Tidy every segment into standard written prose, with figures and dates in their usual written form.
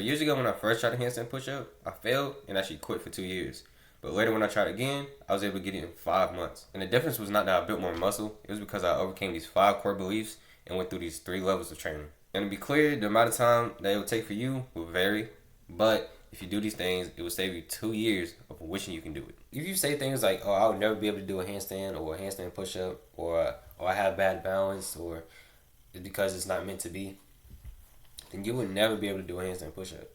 years ago when I first tried a handstand push-up, I failed and actually quit for 2 years. But later when I tried again, I was able to get it in 5 months. And the difference was not that I built more muscle. It was because I overcame these 5 core beliefs and went through these 3 levels of training. And to be clear, the amount of time that it will take for you will vary. But if you do these things, it will save you 2 years of wishing you can do it. If you say things like, oh, I would never be able to do a handstand or a handstand push-up, or I have bad balance, or it's because it's not meant to be, then you would never be able to do a handstand push-up.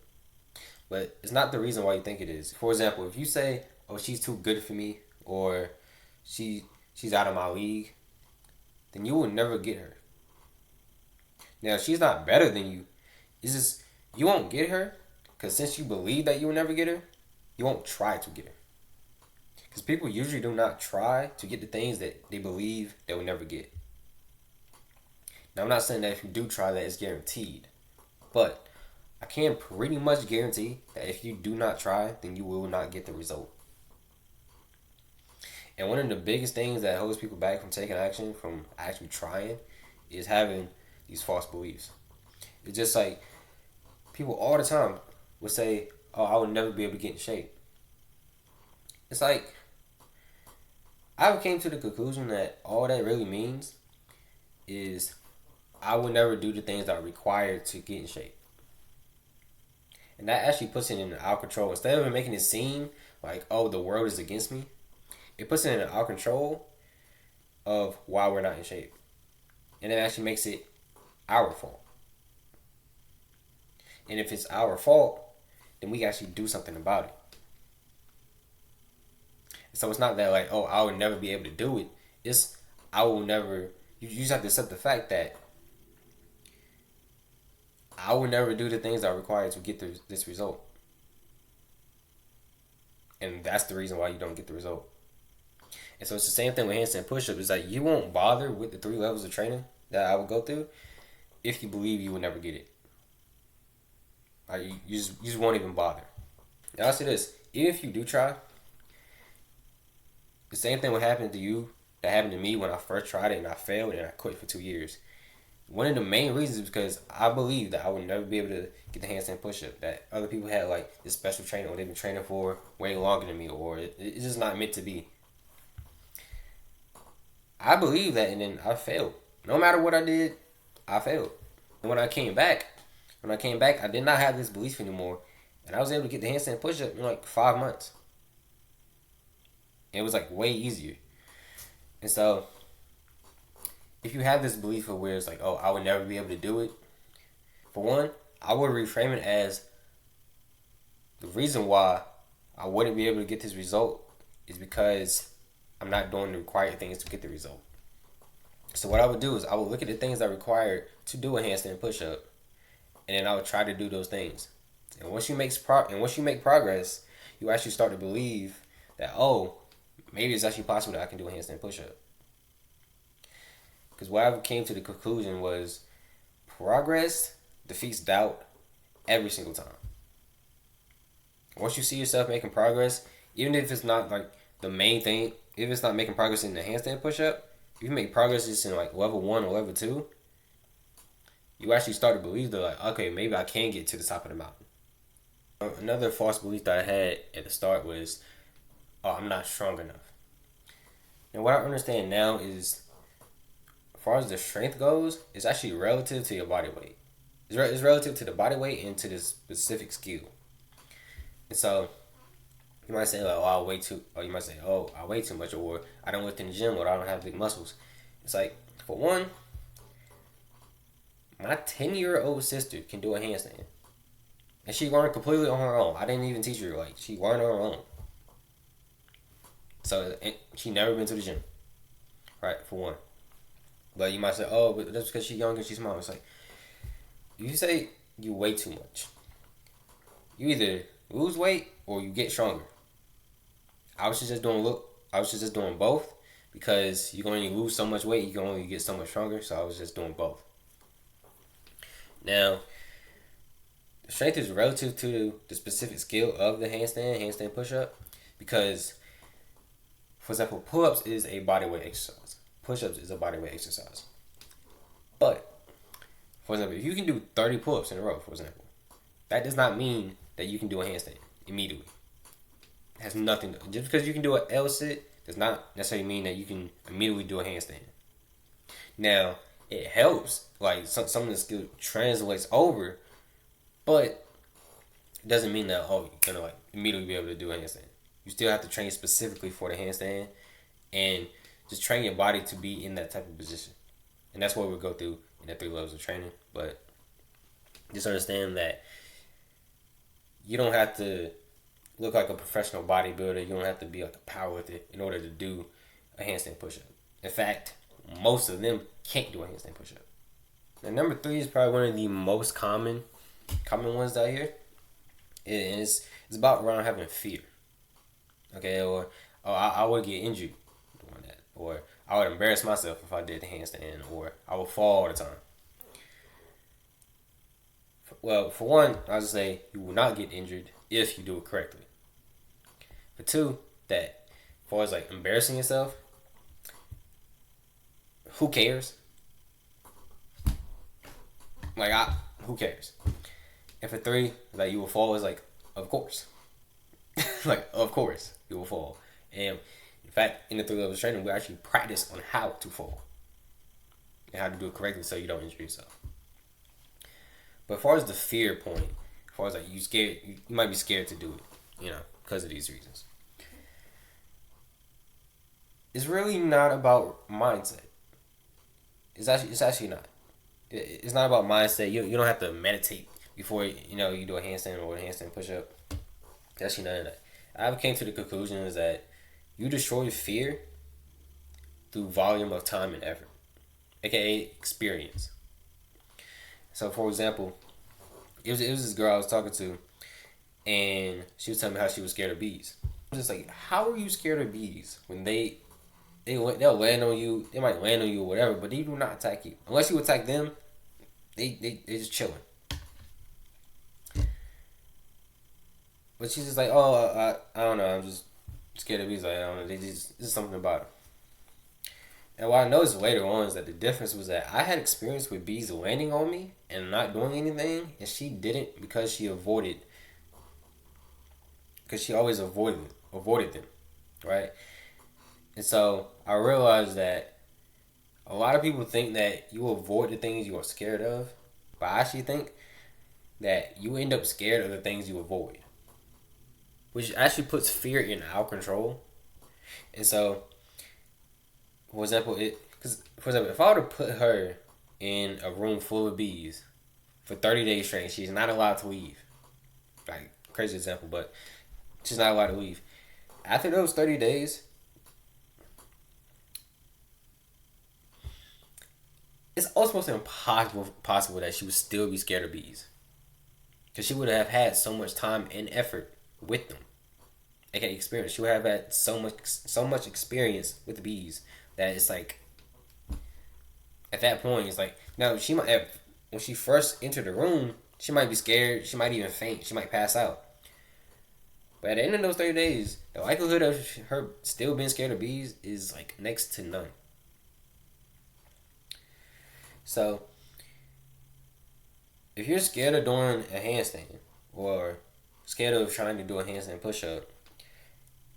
But it's not the reason why you think it is. For example, if you say, oh, she's too good for me, or she's out of my league, then you will never get her. Now, she's not better than you. It's just, you won't get her, because since you believe that you will never get her, you won't try to get her. Because people usually do not try to get the things that they believe they will never get. Now, I'm not saying that if you do try that, it's guaranteed. But I can pretty much guarantee that if you do not try, then you will not get the result. And one of the biggest things that holds people back from taking action, from actually trying, is having these false beliefs. It's just like people all the time would say, oh, I would never be able to get in shape. It's like, I came to the conclusion that all that really means is I would never do the things that are required to get in shape. And that actually puts it in our control. Instead of making it seem like, oh, the world is against me, it puts it in our control of why we're not in shape. And it actually makes it our fault. And if it's our fault, then we can actually do something about it. So it's not that like, oh, I would never be able to do it. It's, I will never, you just have to accept the fact that I will never do the things that are required to get this result. And that's the reason why you don't get the result. And so it's the same thing with handstand push-up. It's like you won't bother with the 3 levels of training that I would go through if you believe you will never get it. Like you just won't even bother. Now I'll say this, even if you do try, the same thing would happen to you that happened to me when I first tried it and I failed and I quit for 2 years. One of the main reasons is because I believe that I would never be able to get the handstand push-up. That other people had like this special training, or they've been training for way longer than me, or it's just not meant to be. I believe that, and then I failed. No matter what I did, I failed. And when I came back, I did not have this belief anymore, and I was able to get the handstand push-up in like 5 months. And it was like way easier. And so, if you have this belief of where it's like, oh, I would never be able to do it, for one, I would reframe it as the reason why I wouldn't be able to get this result is because I'm not doing the required things to get the result. So what I would do is I would look at the things that are required to do a handstand push-up, and then I would try to do those things. And once you make progress, you actually start to believe that, oh, maybe it's actually possible that I can do a handstand push-up. Because what I came to the conclusion was progress defeats doubt every single time. Once you see yourself making progress, even if it's not like the main thing, if it's not making progress in the handstand push-up, if you make progress just in like level 1 or level 2, you actually start to believe that like, okay, maybe I can get to the top of the mountain. Another false belief that I had at the start was, oh, I'm not strong enough. And what I understand now is, as far as the strength goes, it's actually relative to your body weight. It's relative to the body weight and to the specific skill. And so, you might say, like, oh, I weigh too, or you might say, oh, I weigh too much, or I don't lift in the gym, or I don't have big muscles. It's like, for one, my 10-year-old sister can do a handstand. And she learned completely on her own. I didn't even teach her, like, she learned on her own. So, she never been to the gym. Right, for one. But you might say, oh, but that's because she's young and she's small. It's like, if you say you weigh too much, you either lose weight or you get stronger. I was just doing both, because you can only lose so much weight, you can only get so much stronger. So I was just doing both. Now, the strength is relative to the specific skill of the handstand push-up, because, for example, pull-ups is a bodyweight exercise. Push-ups is a bodyweight exercise. But, for example, if you can do 30 pull-ups in a row, for example, That does not mean that you can do a handstand immediately. It has nothing to, just because you can do an L sit does not necessarily mean that you can immediately do a handstand. Now, it helps, like some of the skill translates over, but it doesn't mean that you're gonna like immediately be able to do a handstand. You still have to train specifically for the handstand and just train your body to be in that type of position. And that's what we'll go through in the 3 levels of training. But just understand that you don't have to look like a professional bodybuilder. You don't have to be like a powerlifter in order to do a handstand push-up. In fact, most of them can't do a handstand push-up. And number 3 is probably one of the most common ones out here. And it's about around having fear. Okay, or I would get injured doing that, or I would embarrass myself if I did the handstand, or I would fall all the time. Well, for one, I would say you will not get injured if you do it correctly. For 2, that as far as like embarrassing yourself, who cares? Like who cares? And for 3, like you will fall is like, of course. Like, of course, you will fall. And in fact, in the 3 levels training, we actually practice on how to fall and how to do it correctly so you don't injure yourself. But as far as the fear point, as far as like you might be scared to do it, because of these reasons. It's really not about mindset. It's actually not. It's not about mindset. You don't have to meditate before you do a handstand or a handstand push-up. It's actually none of that. I came to the conclusion is that you destroy fear through volume of time and effort, aka experience. So, for example, it was this girl I was talking to, and she was telling me how she was scared of bees. I was just like, how are you scared of bees when they'll land on you? They might land on you or whatever, but they do not attack you. Unless you attack them, they just chilling. But she's just like, I don't know, I'm just scared of bees. Like, I don't know, there's something about them. And what I noticed later on is that the difference was that I had experience with bees landing on me and not doing anything, and she didn't because she always avoided them, right? And so I realized that a lot of people think that you avoid the things you are scared of, but I actually think that you end up scared of the things you avoid, which actually puts fear in our control. And so, for example, if I were to put her in a room full of bees for 30 days straight, she's not allowed to leave. Like, crazy example, but she's not allowed to leave. After those 30 days, it's almost impossible that she would still be scared of bees, because she would have had so much time and effort with them, aka experience. She would have had so much experience with the bees that it's like, at that point, it's like, now she might have, when she first entered the room, she might be scared, she might even faint, she might pass out. But at the end of those 30 days, the likelihood of her still being scared of bees is like next to none. So, if you're scared of doing a handstand or scared of trying to do a handstand push-up,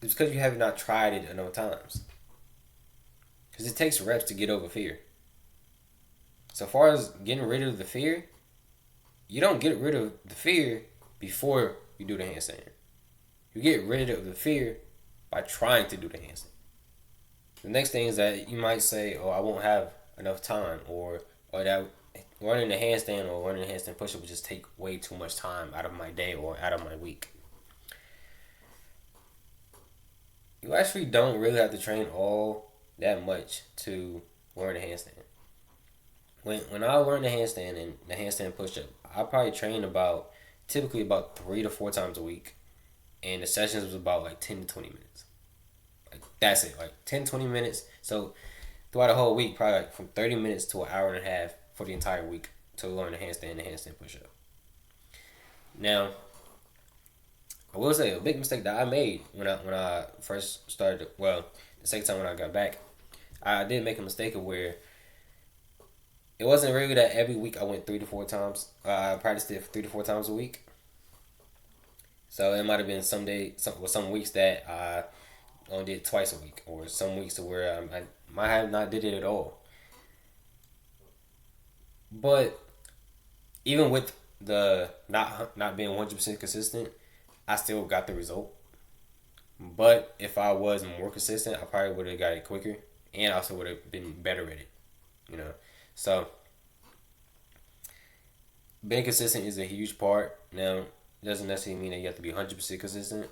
it's because you have not tried it enough times. Because it takes reps to get over fear. So far as getting rid of the fear, you don't get rid of the fear before you do the handstand. You get rid of the fear by trying to do the handstand. The next thing is that you might say, I won't have enough time, or that running the handstand or running the handstand push-up would just take way too much time out of my day or out of my week. You actually don't really have to train all that much to learn the handstand. When I learned the handstand and the handstand push-up, I probably trained typically about 3 to 4 times a week. And the sessions was about like 10 to 20 minutes. Like, that's it, like 10, 20 minutes. So throughout the whole week, probably like from 30 minutes to an hour and a half for the entire week to learn the handstand and the handstand push-up. Now, I will say a big mistake that I made when I first started, the second time when I got back, I did make a mistake of where it wasn't really that every week I went 3 to 4 times. I practiced it 3 to 4 times a week. So it might have been some weeks that I only did twice a week, or some weeks to where I might have not did it at all. But even with the not being 100% consistent, I still got the result. But if I was more consistent, I probably would have got it quicker, and also would have been better at it. You know, so being consistent is a huge part. Now, it doesn't necessarily mean that you have to be 100% consistent,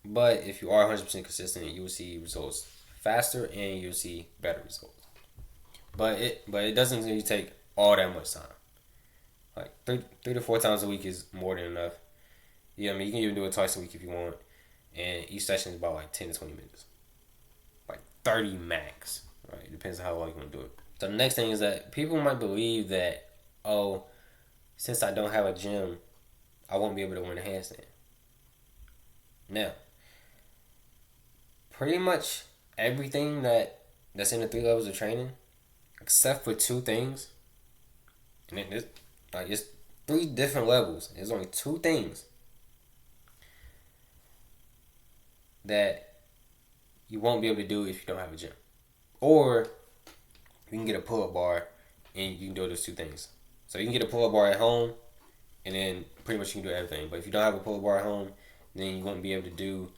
but if you are 100% consistent, you will see results faster and you'll see better results. But it doesn't really take all that much time. Like three to four times a week is more than enough. Yeah, I mean you can even do it twice a week if you want, and each session is about like 10 to 20 minutes, like 30 max. Right, it depends on how long you want to do it. So the next thing is that people might believe that, oh, since I don't have a gym, I won't be able to learn a handstand. Now, pretty much everything that's in the three levels of training, except for two things, and it's three different levels. There's only two things that you won't be able to do if you don't have a gym, or you can get a pull-up bar and you can do those two things. So you can get a pull-up bar at home, and then pretty much you can do everything. But if you don't have a pull-up bar at home, then you won't be able to do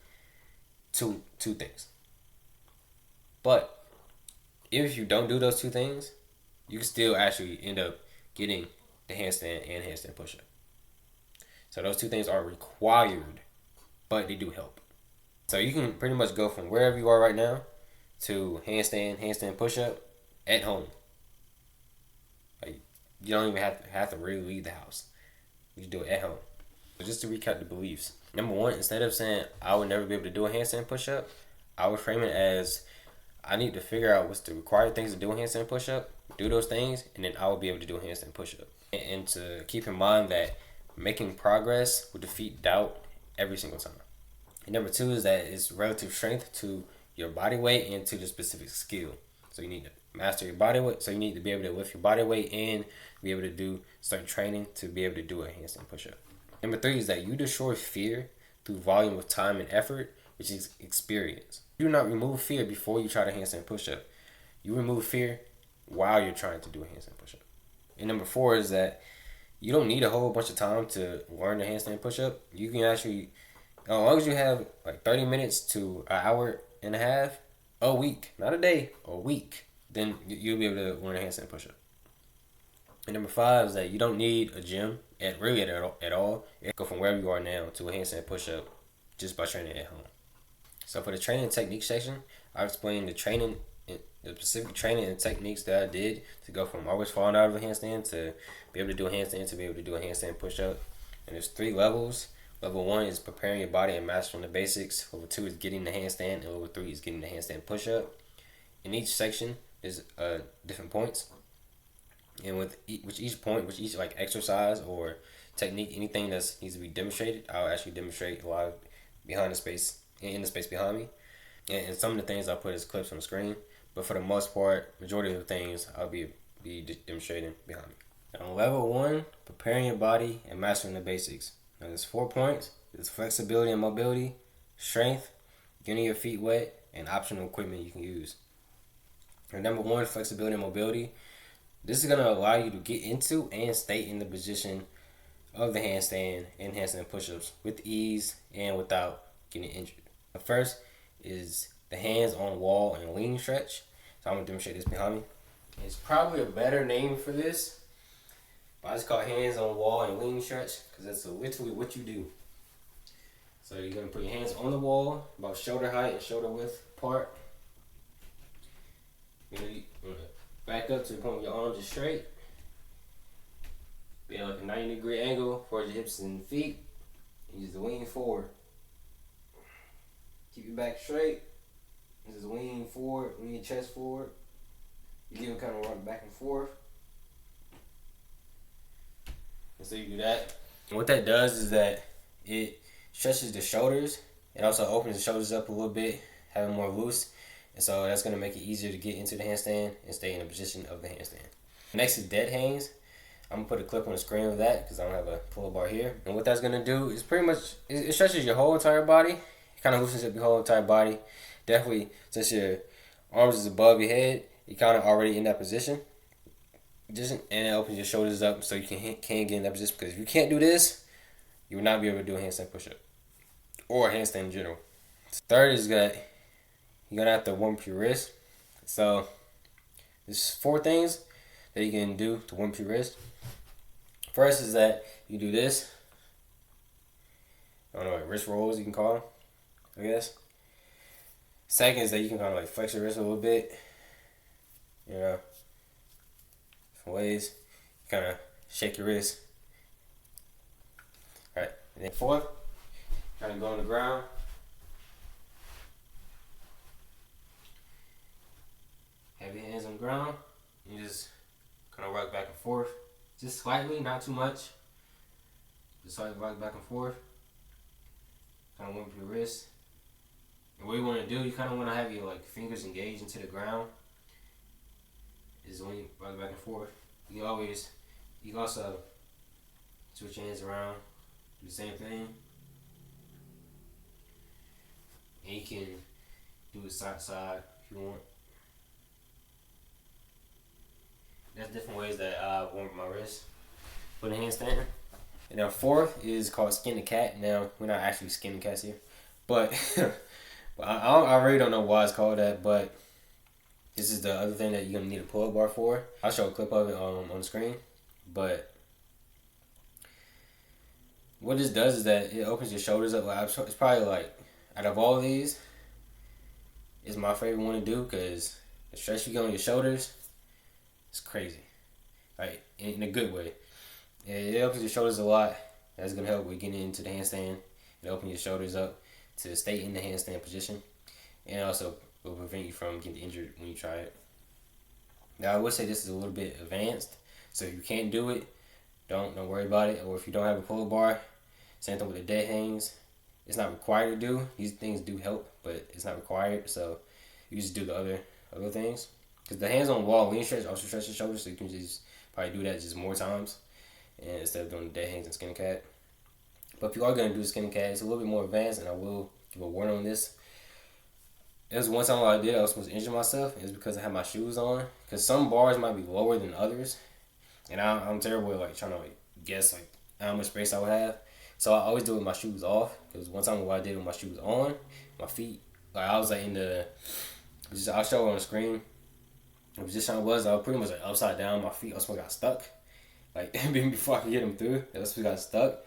two things. But if you don't do those two things, you can still actually end up getting the handstand and handstand push-up. So those two things are required, but they do help. So you can pretty much go from wherever you are right now to handstand push-up at home. Like, you don't even have to really leave the house. You just do it at home. So just to recap the beliefs. Number one, instead of saying I would never be able to do a handstand push-up, I would frame it as I need to figure out what's the required things to do a handstand push-up, do those things, and then I will be able to do a handstand push-up. And to keep in mind that making progress will defeat doubt every single time. And number two is that it's relative strength to your body weight and to the specific skill. So you need to master your body weight. So you need to be able to lift your body weight and be able to do certain training to be able to do a handstand push-up. Number three is that you destroy fear through volume of time and effort, which is experience. You do not remove fear before you try to handstand push-up. You remove fear while you're trying to do a handstand push-up. And number four is that you don't need a whole bunch of time to learn the handstand push-up. You can actually, as long as you have like 30 minutes to an hour and a half a week, not a day, a week, then you'll be able to learn a handstand push-up. And number five is that you don't need a gym at all. You go from wherever you are now to a handstand push-up just by training at home. So for the training technique section, I'll explain the specific training and techniques that I did to go from always falling out of a handstand to be able to do a handstand to be able to do a handstand push-up. And there's three levels. Level one is preparing your body and mastering the basics. Level two is getting the handstand, and level three is getting the handstand push-up. In each section, there's different points. And with each like exercise or technique, anything that needs to be demonstrated, I'll actually demonstrate a lot of in the space behind me. And some of the things I'll put as clips on the screen. But for the most part, majority of the things I'll be demonstrating behind me. On level one, preparing your body and mastering the basics. Now there's 4 points. There's flexibility and mobility, strength, getting your feet wet, and optional equipment you can use. And number one, flexibility and mobility. This is going to allow you to get into and stay in the position of the handstand and handstand push-ups with ease and without getting injured. The first is the hands on wall and lean stretch. So I'm going to demonstrate this behind me. It's probably a better name for this, but I just call it hands on wall and lean stretch because that's literally what you do. So you're going to put your hands on the wall, about shoulder height and shoulder width apart. You're going to back up to the point where your arms are straight. Be at like a 90-degree angle towards your hips and feet. And just lean forward. Keep your back straight. And just lean forward, lean your chest forward. You give them kind of rock back and forth. And so you do that. And what that does is that it stretches the shoulders. It also opens the shoulders up a little bit, having more loose. And so that's going to make it easier to get into the handstand and stay in the position of the handstand. Next is dead hangs. I'm gonna put a clip on the screen of that because I don't have a pull-up bar here. And what that's gonna do is pretty much it stretches your whole entire body. It kind of loosens up your whole entire body. Definitely, since your arms is above your head, you're kind of already in that position. And it opens your shoulders up so you can get in that position. Because if you can't do this, you will not be able to do a handstand push-up or a handstand in general. Third is that you're gonna have to warm up your wrist. So there's 4 things that you can do to warm up your wrist. First is that you do this. I don't know, like wrist rolls you can call them, I guess. Second is that you can kind of like flex your wrist a little bit. You know, different ways. Kind of shake your wrist. Alright, and then fourth, kind of go on the ground. Have your hands on the ground. You just kind of rock back and forth. Just slightly, not too much. Just slightly rock back and forth. Kind of warm up your wrist. And what you want to do, you kind of want to have your like fingers engaged into the ground. Is when you rock back and forth. You can also switch your hands around, do the same thing. And you can do it side to side if you want. There's different ways that I warm up my wrist with a handstand. And then fourth is called skin the cat. Now, we're not actually skinning cats here. But I really don't know why it's called that. But this is the other thing that you're going to need a pull-up bar for. I'll show a clip of it on the screen. But what this does is that it opens your shoulders up. It's probably like, out of all of these, it's my favorite one to do because the stretch you get on your shoulders, it's crazy, like in a good way. It opens your shoulders a lot. That's gonna help with getting into the handstand. It opens your shoulders up to stay in the handstand position, and also will prevent you from getting injured when you try it. Now I would say this is a little bit advanced, so if you can't do it, don't worry about it. Or if you don't have a pull-up bar, same thing with the dead hangs. It's not required to do. These things do help, but it's not required. So you just do the other things. Because the hands on the wall, lean stretch, also stretch your shoulders, so you can just probably do that just more times, and instead of doing the dead hangs and skin cat. But if you are going to do skin cat, it's a little bit more advanced, and I will give a warning on this. There was one time I did, I was supposed to injure myself. It was because I had my shoes on. Because some bars might be lower than others, and I'm terrible at like trying to like guess like how much space I would have. So I always do it with my shoes off. Because one time what I did with my shoes on, my feet, like I was like I'll show it on the screen. The position I was pretty much like upside down. My feet also got stuck. Like before I could get them through, they also got stuck.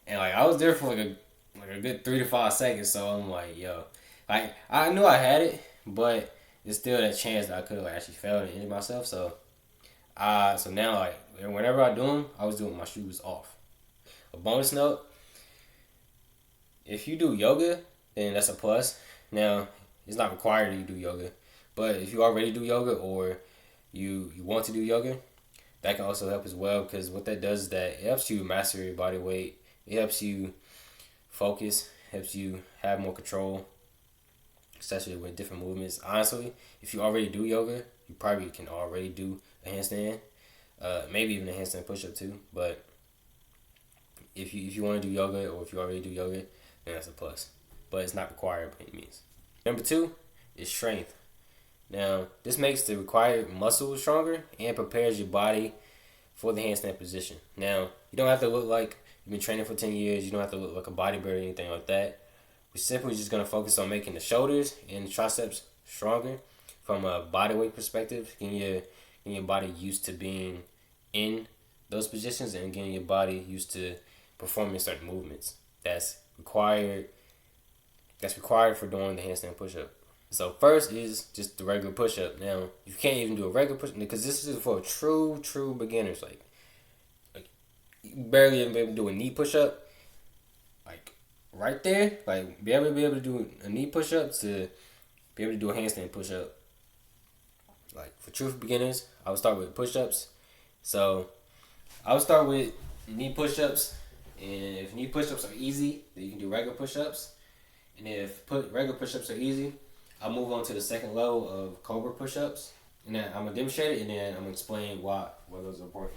And like I was there for like a good 3 to 5 seconds. So I'm like, yo, like I knew I had it, but there's still that chance that I could have like actually failed and injured myself. So now like whenever I do them, I was doing my shoes off. A bonus note: if you do yoga, then that's a plus. Now it's not required that you do yoga. But if you already do yoga or you want to do yoga, that can also help as well, because what that does is that it helps you master your body weight. It helps you focus, helps you have more control, especially with different movements. Honestly, if you already do yoga, you probably can already do a handstand, maybe even a handstand push-up too. But if you want to do yoga, or if you already do yoga, then that's a plus. But it's not required by any means. Number 2 is strength. Now, this makes the required muscles stronger and prepares your body for the handstand position. Now, you don't have to look like you've been training for 10 years. You don't have to look like a bodybuilder or anything like that. We're simply just going to focus on making the shoulders and the triceps stronger from a body weight perspective, getting your body used to being in those positions and getting your body used to performing certain movements. That's required for doing the handstand push-up. So first is just the regular push-up. Now, you can't even do a regular push-up because this is for true beginners. Like you barely even be able to do a knee push-up. Like right there, like be able to do a knee push-up to be able to do a handstand push-up. Like for true beginners, I would start with push-ups. So I would start with knee push-ups, and if knee push-ups are easy, then you can do regular push-ups. And if regular push-ups are easy, I'll move on to the second level of Cobra push-ups. And then I'm going to demonstrate it, and then I'm going to explain why those are important.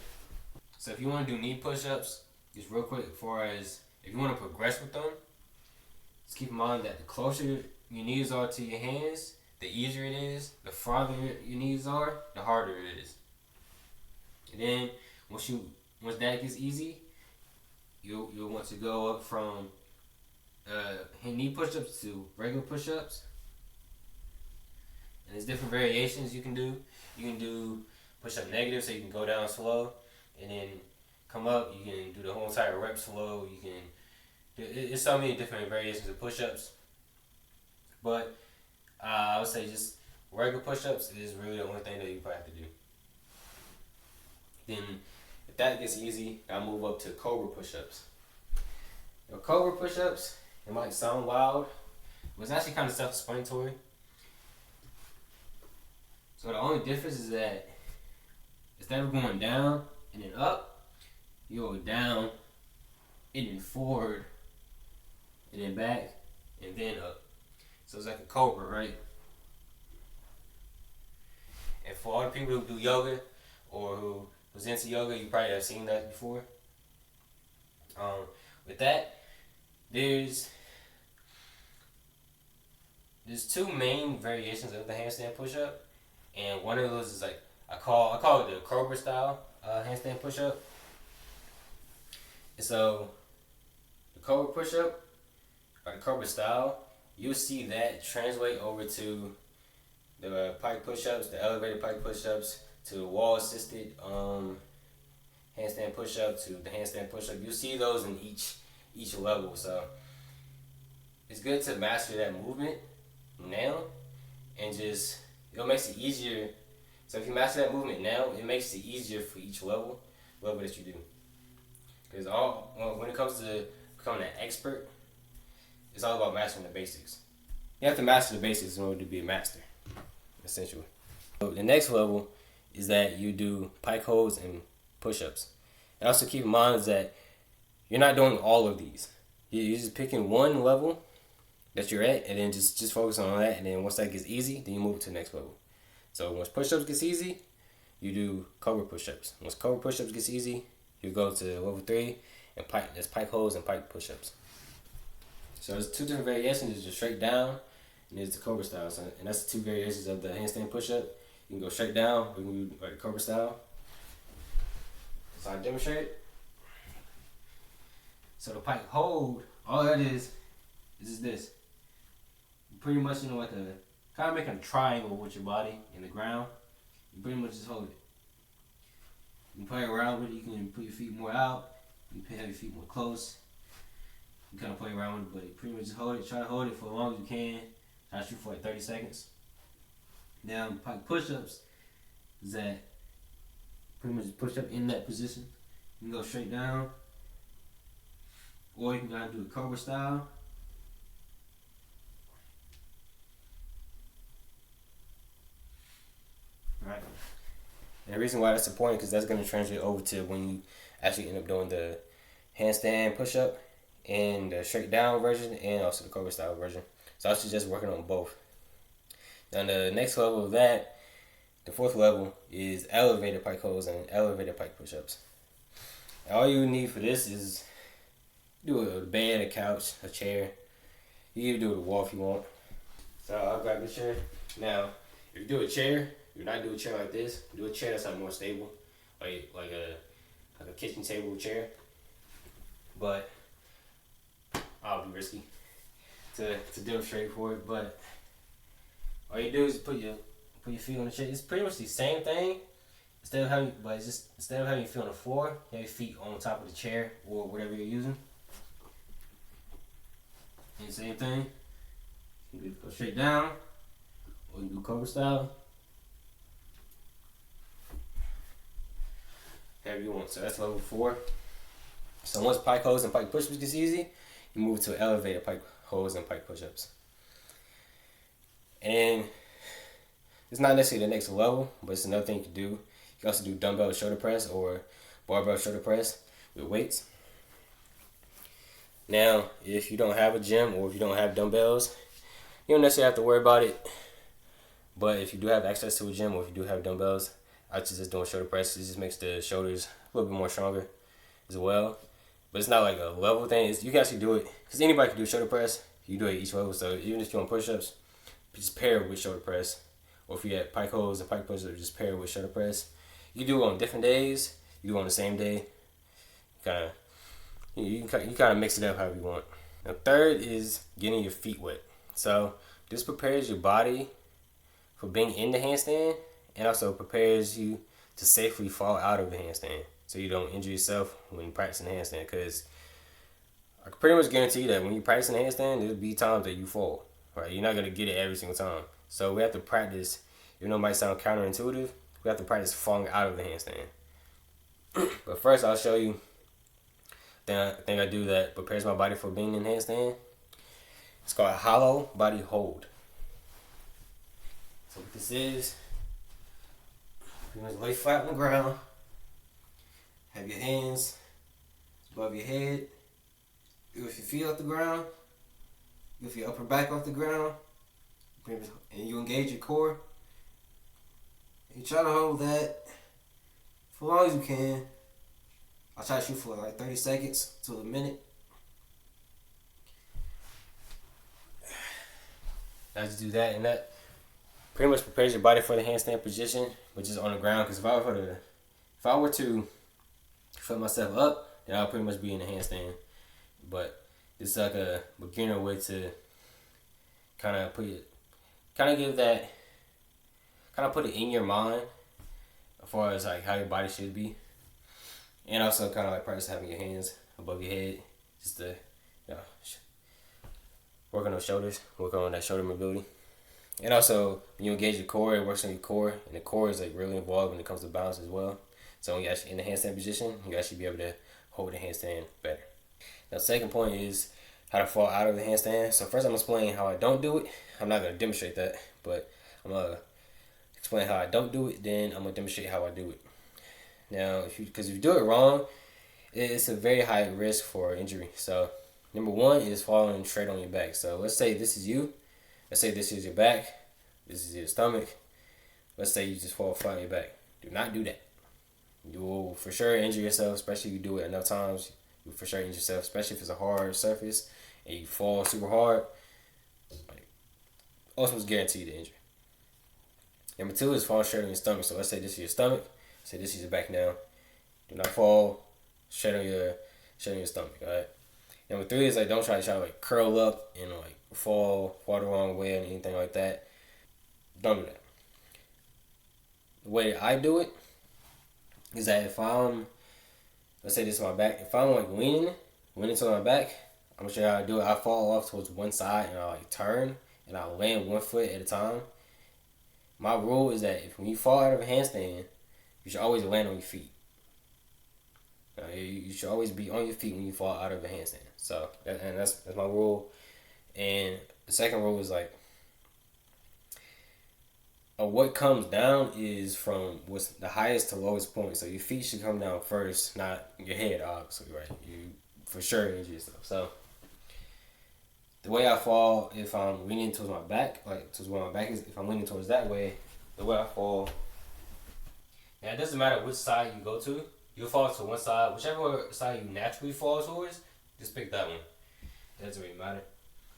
So if you want to do knee push-ups, just real quick, as far as if you want to progress with them, just keep in mind that the closer your knees are to your hands, the easier it is. The farther your knees are, the harder it is. And then once that gets easy, you'll want to go up from knee push-ups to regular push-ups. And there's different variations you can do. You can do push-up negative, so you can go down slow, and then come up. You can do the whole entire rep slow. You can. It's so many different variations of push-ups. But I would say just regular push-ups is really the only thing that you probably have to do. Then, if that gets easy, I'll move up to cobra push-ups. Cobra push-ups, it might sound wild, but it's actually kind of self-explanatory. So the only difference is that instead of going down and then up, you go down and then forward and then back and then up. So it's like a cobra, right? And for all the people who do yoga or who's into yoga, you probably have seen that before. With that, there's two main variations of the handstand push-up. And one of those is like I call it the cobra style handstand push-up. And so the cobra push-up or the cobra style, you'll see that translate over to the pike push-ups, the elevated pike push-ups, to the wall assisted handstand push-up, to the handstand push-up. You'll see those in each level. So it's good to master that movement now, and just it makes it easier. So if you master that movement now, it makes it easier for each level that you do. Because when it comes to becoming an expert, it's all about mastering the basics. You have to master the basics in order to be a master, essentially. So the next level is that you do pike holds and push-ups. And also keep in mind is that you're not doing all of these. You're just picking one level that you're at, and then just focus on that. And then once that gets easy, then you move to the next level. So once push-ups gets easy, you do cobra push-ups. Once cobra push-ups gets easy, you go to level 3, and there's pike holds and pike push-ups. So there's two different variations. There's just straight down, and there's the cobra style. So, and that's the two variations of the handstand push-up. You can go straight down, or you can do the cobra style. So I demonstrate. So the pike hold, all that is this. You pretty much, like kind of making a triangle with your body in the ground. You pretty much just hold it. You can play around with it. You can put your feet more out. You can have your feet more close. You kind of play around with it, but you pretty much just hold it. Try to hold it for as long as you can. Try to shoot for like 30 seconds. Now, pike push-ups is that pretty much just push up in that position. You can go straight down, or you can kind of do a cobra style. Alright. And the reason why that's important because that's going to translate over to when you actually end up doing the handstand push-up and the straight down version and also the cobra style version. So I was just working on both. Now the next level of that, the fourth level, is elevated pike holds and elevated pike push-ups. And all you need for this is do a bed, a couch, a chair. You can do it with a wall if you want. So I'll grab the chair. Now, if you do a chair, you not do a chair like this. Do a chair that's like more stable, like a kitchen table chair. But I'll be risky to demonstrate for it. But all you do is put your feet on the chair. It's pretty much the same thing. Instead of having your feet on the floor, you have your feet on top of the chair or whatever you're using. And same thing. You can go straight down, or you can do cobra style. However you want. So that's level 4. So once pike holds and pike push-ups gets easy, you move to elevated pike holds and pike push-ups. And it's not necessarily the next level, but it's another thing you can do. You can also do dumbbell shoulder press or barbell shoulder press with weights. Now, if you don't have a gym or if you don't have dumbbells, you don't necessarily have to worry about it. But if you do have access to a gym or if you do have dumbbells, I just doing shoulder press. It just makes the shoulders a little bit more stronger as well. But it's not like a level thing. You can actually do it because anybody can do shoulder press. You do it at each level. So even if you're on push-ups, just pair it with shoulder press. Or if you have pike holds and pike push-ups, just pair it with shoulder press. You do it on different days. You do it on the same day. You kind of mix it up however you want. Now, third is getting your feet wet. So this prepares your body for being in the handstand and also prepares you to safely fall out of the handstand so you don't injure yourself when practicing handstand. Because I can pretty much guarantee you that when you practice in handstand, there'll be times that you fall. Right? You're not going to get it every single time. So we have to practice, even though it might sound counterintuitive, we have to practice falling out of the handstand. But first I'll show you the thing I do that prepares my body for being in handstand. It's called a hollow body hold. So what this is, pretty much lay flat on the ground. Have your hands above your head. Lift your feet off the ground. Lift your upper back off the ground. And you engage your core. You try to hold that for as long as you can. I'll try to shoot for like 30 seconds to a minute. I just do that, and that pretty much prepares your body for the handstand position, which is on the ground. Because if I were to fill myself up, then I'll pretty much be in the handstand. But it's like a beginner way to kind of put it in your mind as far as like how your body should be. And also kind of like practice having your hands above your head, just to work on those shoulders, work on that shoulder mobility. And also when you engage your core, it works on your core, and the core is like really involved when it comes to balance as well. So when you're actually in the handstand position, you actually be able to hold the handstand better. Now, second point is how to fall out of the handstand. So first I'm going to explain how I don't do it. I'm not going to demonstrate that, but I'm going to explain how I don't do it, then I'm going to demonstrate how I do it. Now, because if you do it wrong, it's a very high risk for injury. So number one is falling straight on your back. So let's say this is you. Let's say this is your back. This is your stomach. Let's say you just fall flat on your back. Do not do that. You will for sure injure yourself, especially if you do it enough times. You will for sure injure yourself, especially if it's a hard surface and you fall super hard. Like, almost guaranteed the injury. Number two is falling straight on your stomach. So let's say this is your stomach. Say this is your back now. Do not fall straight on your stomach. All right. Number three is like don't try to like curl up and like fall the wrong way or anything like that. Don't do that. The way that I do it is that if let's say this is my back, if I'm like leaning to my back, I'm gonna show you how I do it. I fall off towards one side and I like turn and I land one foot at a time. My rule is that when you fall out of a handstand, you should always land on your feet. You should always be on your feet when you fall out of a handstand. So, and that's my rule. And the second rule is like, what comes down is from what's the highest to lowest point. So your feet should come down first, not your head, obviously, right? You for sure injure yourself. So the way I fall, if I'm leaning towards my back, like towards where my back is, if I'm leaning towards that way, the way I fall. Now, it doesn't matter which side you go to. You'll fall to one side. Whichever side you naturally fall towards, just pick that one. It doesn't really matter.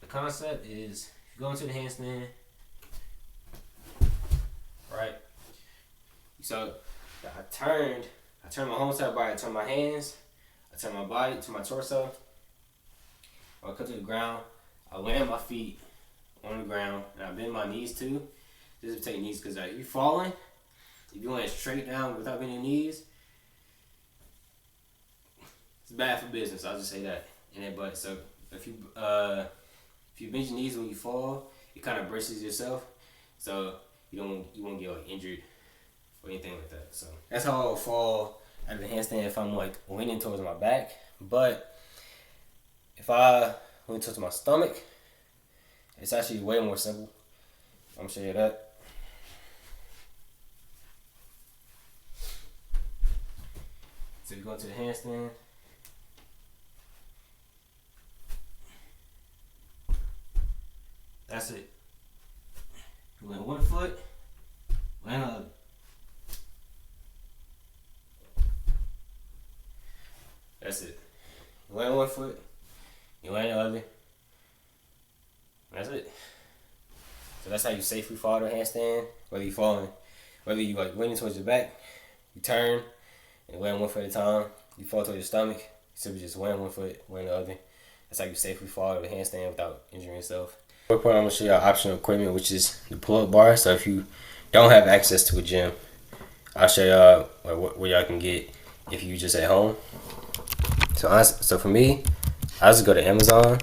The concept is, if you go into the handstand, right? So, I turn my whole side body, I turn my hands, I turn my body to my torso. I come to the ground, I land my feet on the ground, and I bend my knees too. This is take knees because if you're falling, if you land straight down without bending your knees, it's bad for business. I'll just say that. So if you bend your knees when you fall, it kind of braces yourself, so you won't get like injured or anything like that. So that's how I'll fall out of the handstand if I'm like leaning towards my back. But if I lean towards my stomach, it's actually way more simple. I'm gonna show you that. So you go into the handstand. That's it. You land one foot, land up. You land one foot, you land the other. That's it. So that's how you safely fall to a handstand. Whether you like leaning towards your back, you turn and land one foot at a time. You fall towards your stomach, you simply just land one foot, land the other. That's how you safely fall to a handstand without injuring yourself. Fourth point, I'm gonna show you optional equipment, which is the pull-up bar. So if you don't have access to a gym, I'll show y'all what y'all can get if you just at home. So for me, I just go to Amazon.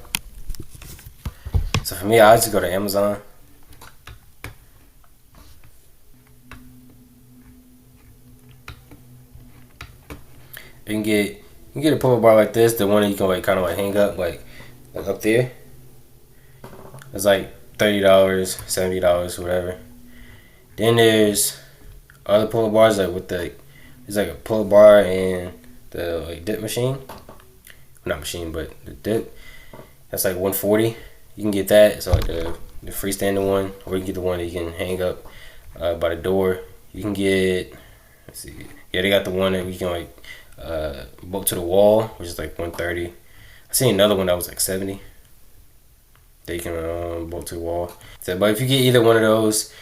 You can get a pull-up bar like this, the one that you can like kind of like hang up like up there. It's like $30, $70, whatever. Then there's other pull-up bars like there's like a pull-up bar and the like dip machine. Not machine, but the dip. That's like $140. You can get that. It's like the freestanding one, or you can get the one that you can hang up by the door. You can get, let's see, yeah, they got the one that we can like bolt to the wall, which is like $130. I seen another one that was like $70. They can bolt to the wall. So, but if you get either one of those,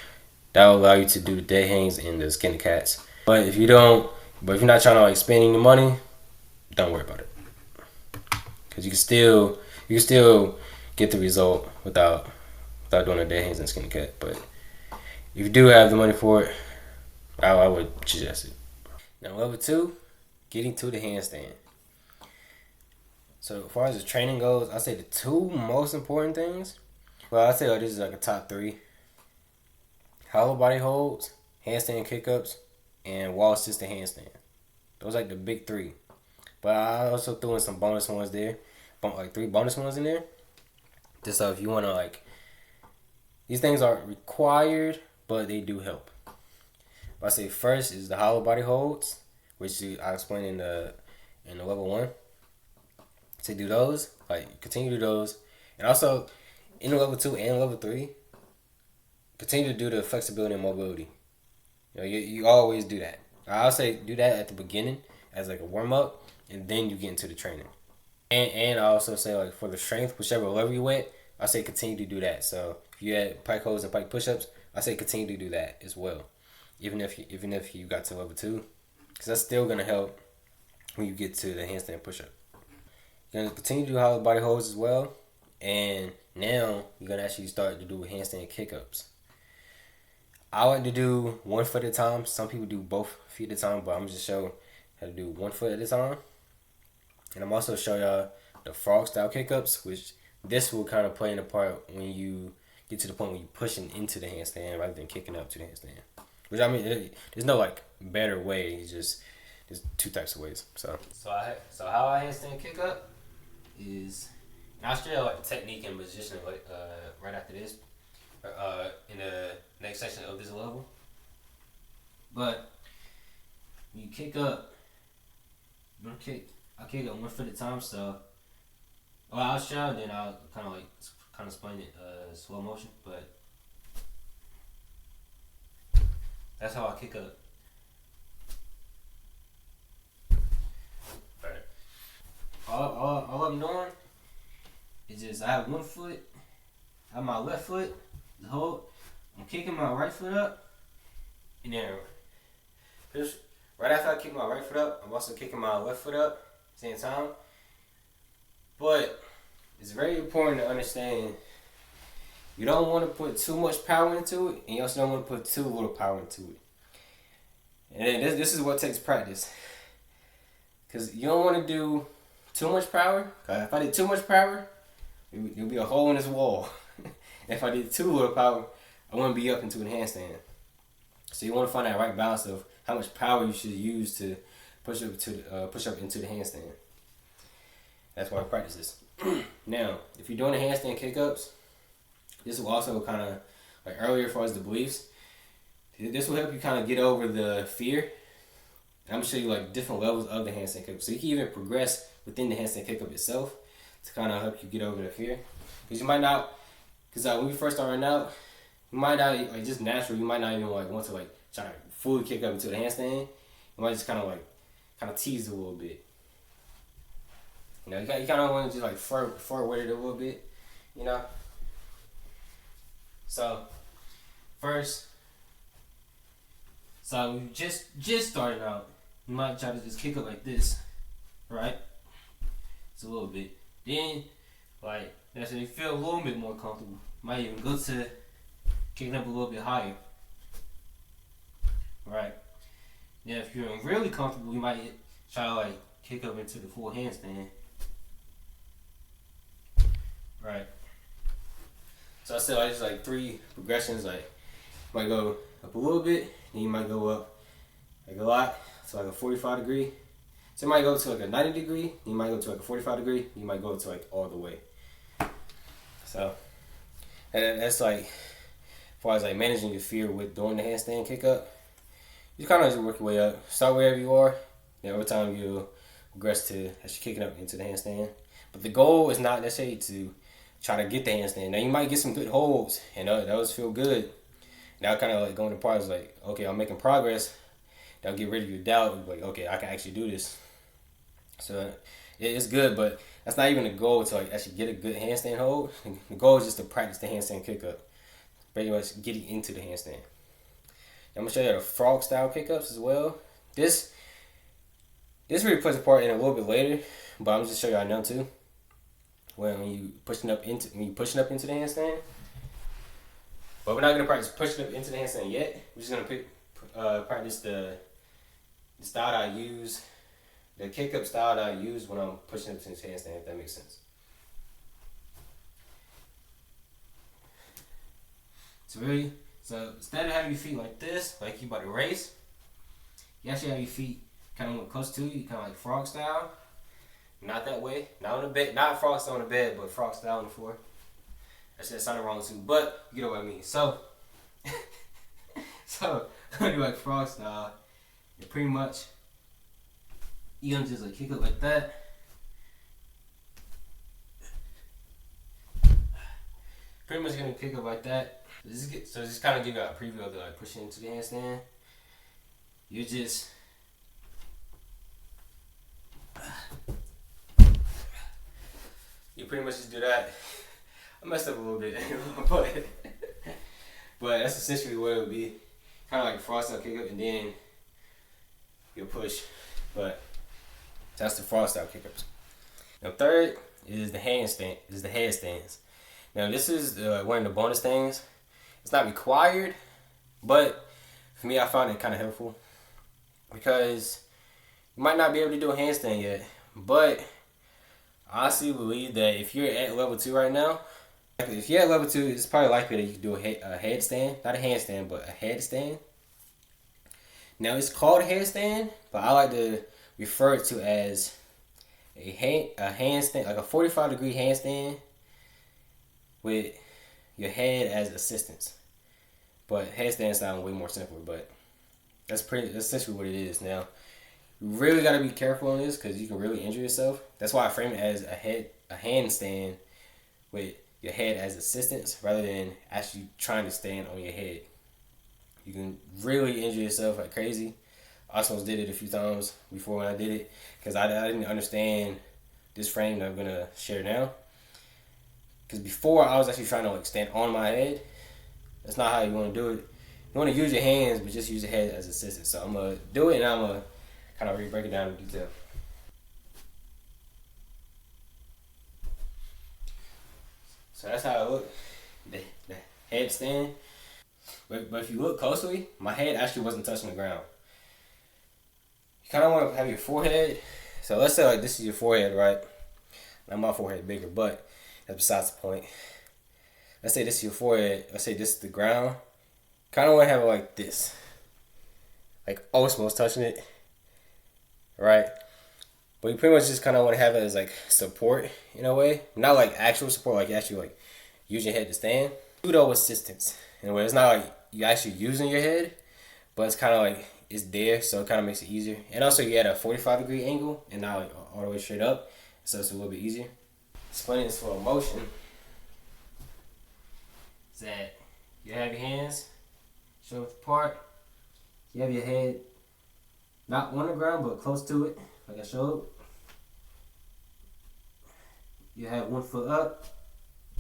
that will allow you to do the dead hangs and the skinny cats. But if you're not trying to like spend any money, don't worry about it, because you can still get the result without doing the dead hangs and skinny cat. But if you do have the money for it, I would suggest it. Now level 2, getting to the handstand. So as far as the training goes, I say the 2 most important things. Well, I say this is like a top 3. Hollow body holds, handstand kick-ups, and wall assisted handstand. Those are like the big 3. But I also threw in some bonus ones there. Like 3 bonus ones in there. Just so if you want to like, these things aren't required, but they do help. I say first is the hollow body holds, which I explained in the level 1. To do those, like continue to do those, and also in the level 2 and level 3, continue to do the flexibility and mobility. You always do that. I'll say do that at the beginning as like a warm up, and then you get into the training. And I also say like for the strength, whichever level you at, I say continue to do that. So if you had pike holds and pike push-ups, I say continue to do that as well, even if you got to level 2, because that's still gonna help when you get to the handstand push-up. You're going to continue to do hollow body holds as well. And now you're going to actually start to do handstand kick-ups. I like to do 1 foot at a time. Some people do both feet at a time, but I'm just show how to do 1 foot at a time. And I'm also show y'all the frog style kick-ups, which this will kind of play in a part when you get to the point where you're pushing into the handstand rather than kicking up to the handstand. Which, I mean, there's no like better way. It's just there's 2 types of ways. So how I handstand kick up is, and I'll show you like the technique and position like right after this, in the next section of this level. But when you kick up, I kick up 1 foot at a time. So, I'll show and then I'll kind of explain it slow motion. But that's how I kick up. All I'm doing is just I have 1 foot, I have my left foot, the hold. I'm kicking my right foot up, and then just right after I kick my right foot up, I'm also kicking my left foot up at the same time. But it's very important to understand you don't want to put too much power into it, and you also don't want to put too little power into it. And then this is what takes practice, because you don't want to do too much power. If I did too much power, there'll be a hole in this wall. If I did too little power, I wouldn't be up into a handstand. So you want to find that right balance of how much power you should use to push up into the handstand. That's why I practice this. Now, if you're doing the handstand kick-ups, this will also kind of, like earlier as far as the beliefs, this will help you kind of get over the fear. I'm going to show you like different levels of the handstand kick-up. So you can even progress within the handstand kick-up itself to kind of help you get over the fear. Because you might not, when we first starting out, you might not, like just natural, you might not even like want to like try to fully kick up into the handstand. You might just kind of tease a little bit. You know, you kind of want to just like flirt with it a little bit, you know. So first, so we just started out. You might try to just kick up like this, right? It's a little bit. Then, like that's when you feel a little bit more comfortable. Might even go to kicking up a little bit higher, right? Now, if you're really comfortable, you might try to like kick up into the full handstand, right? So I said like just like 3 progressions. Like you might go up a little bit, then you might go up like a lot to like a 45 degree. So you might go to like a 90 degree, you might go to like a 45 degree, you might go to like all the way. So and that's like as far as like managing your fear with doing the handstand kick up. You kind of just work your way up. Start wherever you are. Then over time you'll progress to as you're kicking up into the handstand. But the goal is not necessarily to try to get the handstand. Now you might get some good holds and those feel good. Now kind of like going to part is like, okay, I'm making progress. That'll get rid of your doubt. Like, okay, I can actually do this. So it's good, but that's not even the goal to like actually get a good handstand hold. The goal is just to practice the handstand kick up. Pretty much getting into the handstand. I'm gonna show you the frog style kickups as well. This really plays a part in a little bit later, but I'm just show you how I know too. When you pushing up into the handstand. But we're not gonna practice pushing up into the handstand yet. We're just gonna practice the style that I use, the kick up style that I use when I'm pushing up into the handstand. If that makes sense. So instead of having your feet like this, like you about to race, you actually have your feet kind of close to you, kind of like frog style. Not that way, not on the bed, not frog style on the bed, but frog style on the floor. That sounded wrong too, but you know what I mean. So, so I'm gonna do like frog style, and pretty much you're gonna just like kick up like that. Pretty much gonna kick up like that. So just kind of give you a preview of the like pushing into the handstand. You just pretty much just do that. I messed up a little bit, but that's essentially what it would be. Kind of like a frog style kick up, and then you'll push. But that's the frog style kick ups. Now third is the headstands. Now this is one of the bonus things. It's not required, but for me, I found it kind of helpful because you might not be able to do a handstand yet, but I honestly believe that if you're at level 2 right now, if you're at level 2, it's probably likely that you can do a headstand, not a handstand, but a headstand. Now it's called a headstand, but I like to refer it to as a handstand, like a 45 degree handstand with your head as assistance. But handstand sounds way more simpler, but that's essentially what it is. Now, you really got to be careful on this because you can really injure yourself. That's why I frame it as a handstand with your head as assistance rather than actually trying to stand on your head. You can really injure yourself like crazy. I almost did it a few times before when I did it because I didn't understand this frame that I'm going to share now. Because before I was actually trying to like stand on my head. That's not how you want to do it. You want to use your hands, but just use your head as assistance. So I'm going to do it and I'm going to kind of break it down in detail. So that's how it looks. The headstand. But if you look closely, my head actually wasn't touching the ground. You kind of want to have your forehead. So let's say like this is your forehead, right? Now my forehead bigger, but that's besides the point. Let's say this is your forehead. Let's say this is the ground. Kind of want to have it like this. Like almost touching it. Right? But you pretty much just kind of want to have it as like support in a way. Not like actual support, like you actually like use your head to stand. Pseudo assistance. In a way, it's not like you actually using your head, but it's kind of like it's there, so it kind of makes it easier. And also you had a 45 degree angle and not like all the way straight up, so it's a little bit easier. Explaining this slow motion is that you have your hands shoulder apart. You have your head not on the ground but close to it, like I showed. You have one foot up,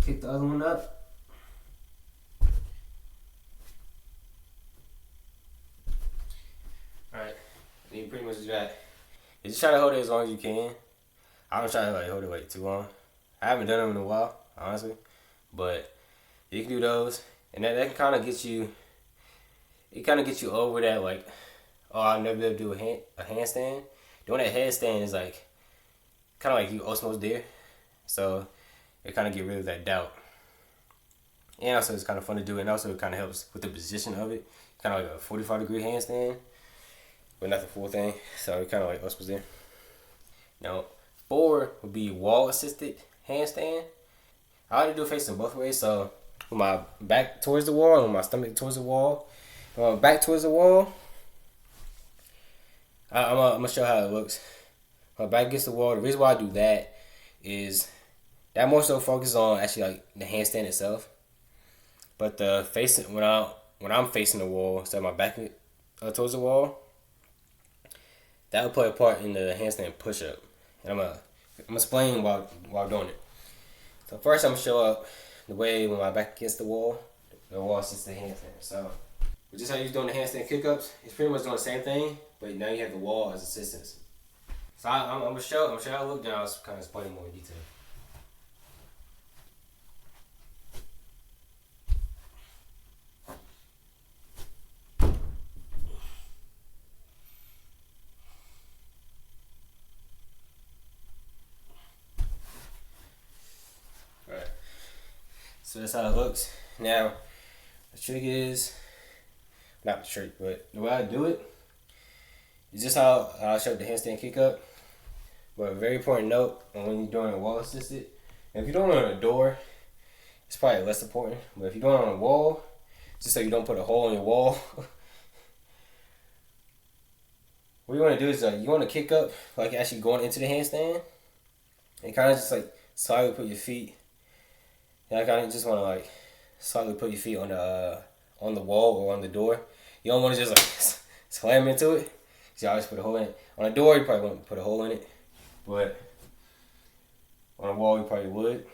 kick the other one up. Alright, and you pretty much do that. You just try to hold it as long as you can. I don't try to like hold it like too long. I haven't done them in a while, honestly. But you can do those. And that can kind of get you, it kind of gets you over that like, oh, I'll never be able to do a handstand. Doing that handstand is like, kind of like you almost there. So it kind of get rid of that doubt. And also it's kind of fun to do, and also it kind of helps with the position of it. Kind of like a 45-degree handstand, but not the full thing. So it kind of like almost there. Now, 4 would be wall-assisted handstand. I like to do it facing both ways. So with my back towards the wall and with my stomach towards the wall. Back towards the wall, I'm gonna show how it looks. My back against the wall. The reason why I do that is that more so focuses on actually like the handstand itself. But the facing when I'm facing the wall, so my back towards the wall, that will play a part in the handstand push-up. And I'm gonna explain while doing it. So first I'm gonna show up the way when my back against the wall sits the handstand. So just how you're doing the handstand kick-ups, it's pretty much doing the same thing, but now you have the wall as assistance. So I'm gonna show how it look, then I'll kind of explain more in detail. Alright. So that's how it looks. Now, the trick is, not the trick, but the way I do it is just how I show the handstand kick up. But a very important note on when you're doing a wall assisted, if you're doing it on a door, it's probably less important. But if you're doing it on a wall, just so you don't put a hole in your wall, what you want to do is you want to kick up like actually going into the handstand, and kind of just like slightly put your feet. And I kind of just want to like slightly put your feet on the wall or on the door. You don't want to just like slam into it. So you always put a hole in it. On a door, you probably wouldn't put a hole in it, but on a wall, you probably would.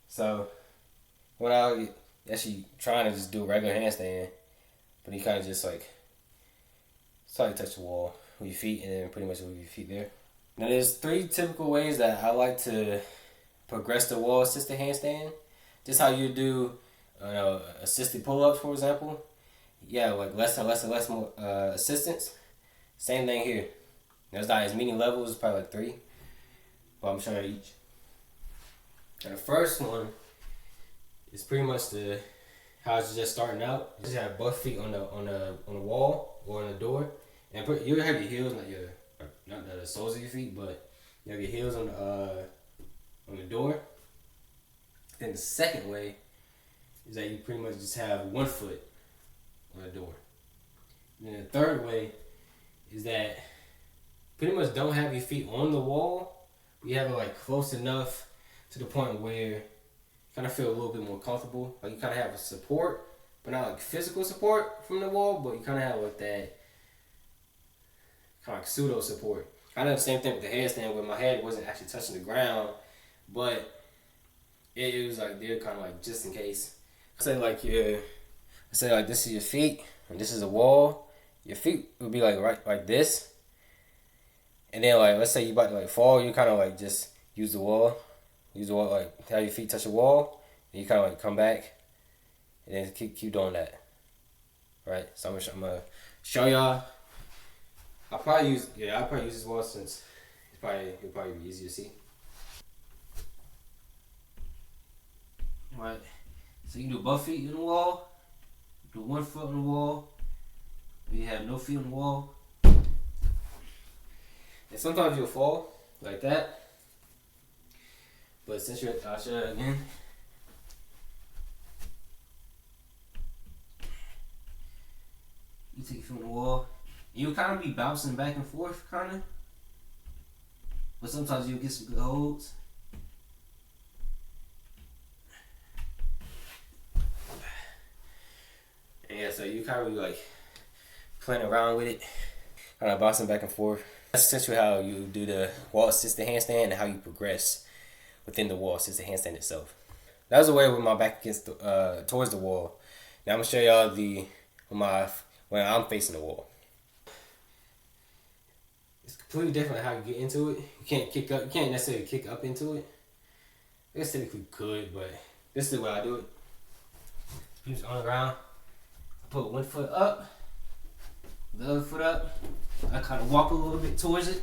So when I actually trying to just do a regular handstand, but you kind of just like slightly touch the wall with your feet, and then pretty much with your feet there. Now there's 3 typical ways that I like to progress the wall assisted handstand. Just how you do assisted pull-ups, for example. Yeah, like less and less more assistance. Same thing here. There's not as many levels, it's probably like 3. But I'm showing you each. And the first one is pretty much how it's just starting out. You just have both feet on the wall or on the door. And you have your heels, not the soles of your feet, but you have your heels on the door. Then the second way is that you pretty much just have one foot on the door. And then the third way is that pretty much don't have your feet on the wall, but you have it like close enough to the point where you kind of feel a little bit more comfortable. Like you kind of have a support, but not like physical support from the wall, but you kind of have like that kind of like pseudo support. Kind of the same thing with the handstand where my head wasn't actually touching the ground, but it was like there kind of like just in case. Say like this is your feet and this is a wall. Your feet would be like right like this, and then like let's say you about to like fall, you kind of like just use the wall like have your feet touch the wall, and you kind of like come back, and then keep doing that. Right. So I'm gonna show y'all. I'll probably use this wall since it'll probably be easier to see. Right. So you can do both feet on the wall, do one foot on the wall, or you have no feet on the wall. And sometimes you'll fall like that. But since I'll show it again. You take your foot on the wall. You'll kind of be bouncing back and forth, kind of. But sometimes you'll get some good holds. Yeah, so you kind of be like playing around with it, kind of bouncing back and forth. That's essentially how you do the wall assisted handstand and how you progress within the wall since the handstand itself. That was the way with my back against the towards the wall. Now I'm gonna show y'all when I'm facing the wall. It's completely different how you get into it. You can't kick up. You can't necessarily kick up into it. I guess technically you could, but this is the way I do it. Feet on the ground. I put one foot up, the other foot up. I kind of walk a little bit towards it.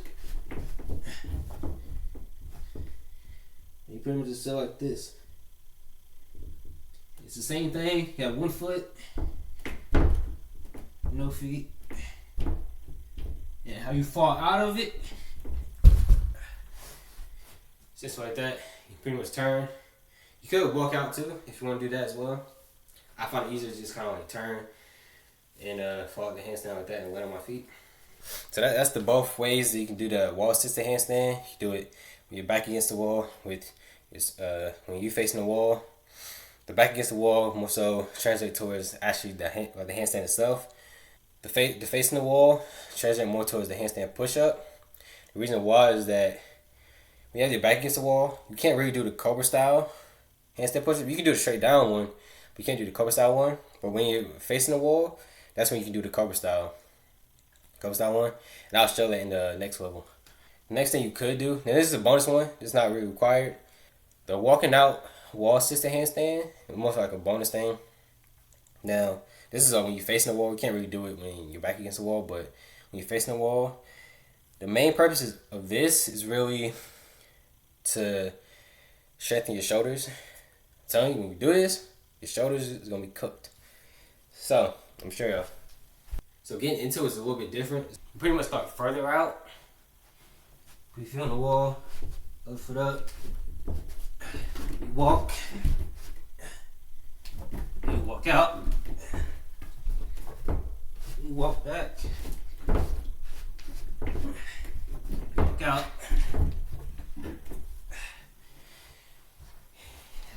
You pretty much just sit like this. It's the same thing. You have one foot, no feet. And how you fall out of it, just like that. You pretty much turn. You could walk out too if you want to do that as well. I find it easier to just kind of like turn and fall the handstand like that and land on my feet. So that's the both ways that you can do the wall assisted handstand. You do it with your back against the wall, with when you facing the wall. The back against the wall more so translate towards actually the handstand itself. The facing the wall translate more towards the handstand push up. The reason why is that when you have your back against the wall, you can't really do the Cobra style handstand push up. You can do the straight down one, but you can't do the Cobra style one. But when you're facing the wall, that's when you can do the Cobra style one. And I'll show that in the next level. The next thing you could do, now this is a bonus one, it's not really required. The walking out wall assisted handstand is more like a bonus thing. Now, this is when you're facing the wall. You can't really do it when you're back against the wall, but when you're facing the wall, the main purpose of this is really to strengthen your shoulders. I'm telling you, when you do this, your shoulders is going to be cooked. So, I'm sure y'all. So getting into it is a little bit different. You pretty much start further out. Put your feet on the wall, other foot up. You walk. You walk out. You walk back. Walk out.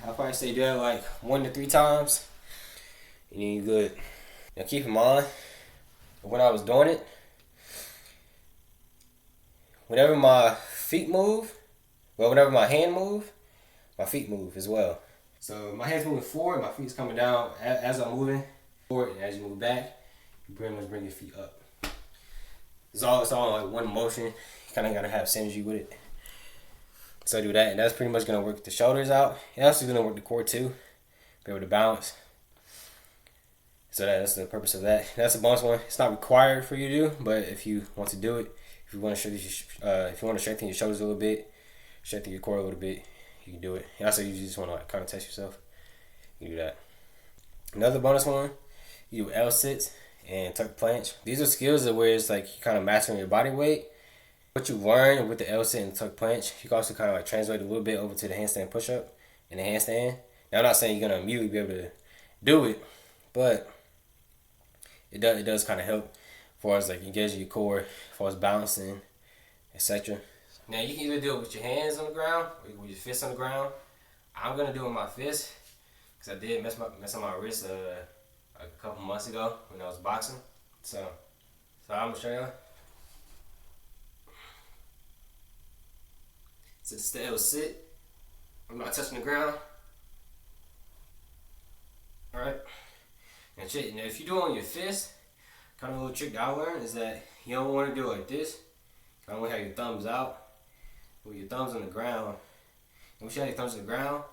I'll probably say do that like 1 to 3 times. And then you're good. Now keep in mind, when I was doing it, whenever my feet move, whenever my hand move, my feet move as well. So my hand's moving forward, my feet's coming down as I'm moving forward, and as you move back, you pretty much bring your feet up. It's all like one motion. You kind of gotta have synergy with it. So I do that, and that's pretty much gonna work the shoulders out. And also gonna work the core too. Be able to balance. So that's the purpose of that. That's a bonus one. It's not required for you to do, but if you want to do it, if you want to strengthen your shoulders a little bit, strengthen your core a little bit, you can do it. And also, you just want to like kind of test yourself, you do that. Another bonus one, you do L sits and tuck planche. These are skills where it's like you kind of mastering your body weight. What you learn with the L sit and tuck planche, you can also kind of like translate a little bit over to the handstand push up and the handstand. Now, I'm not saying you're gonna immediately be able to do it, but it does kind of help as far as like engaging your core, as far as balancing, etc. Now you can either do it with your hands on the ground or with your fists on the ground. I'm gonna do it with my fist because I did mess up my wrist a couple months ago when I was boxing. So I'm gonna show you. So this is the L sit. I'm not touching the ground. All right. Now if you do it on your fist, kind of a little trick that I learned is that you don't want to do it like this. You don't want to have your thumbs out with your thumbs on the ground. And once you have your thumbs on the ground,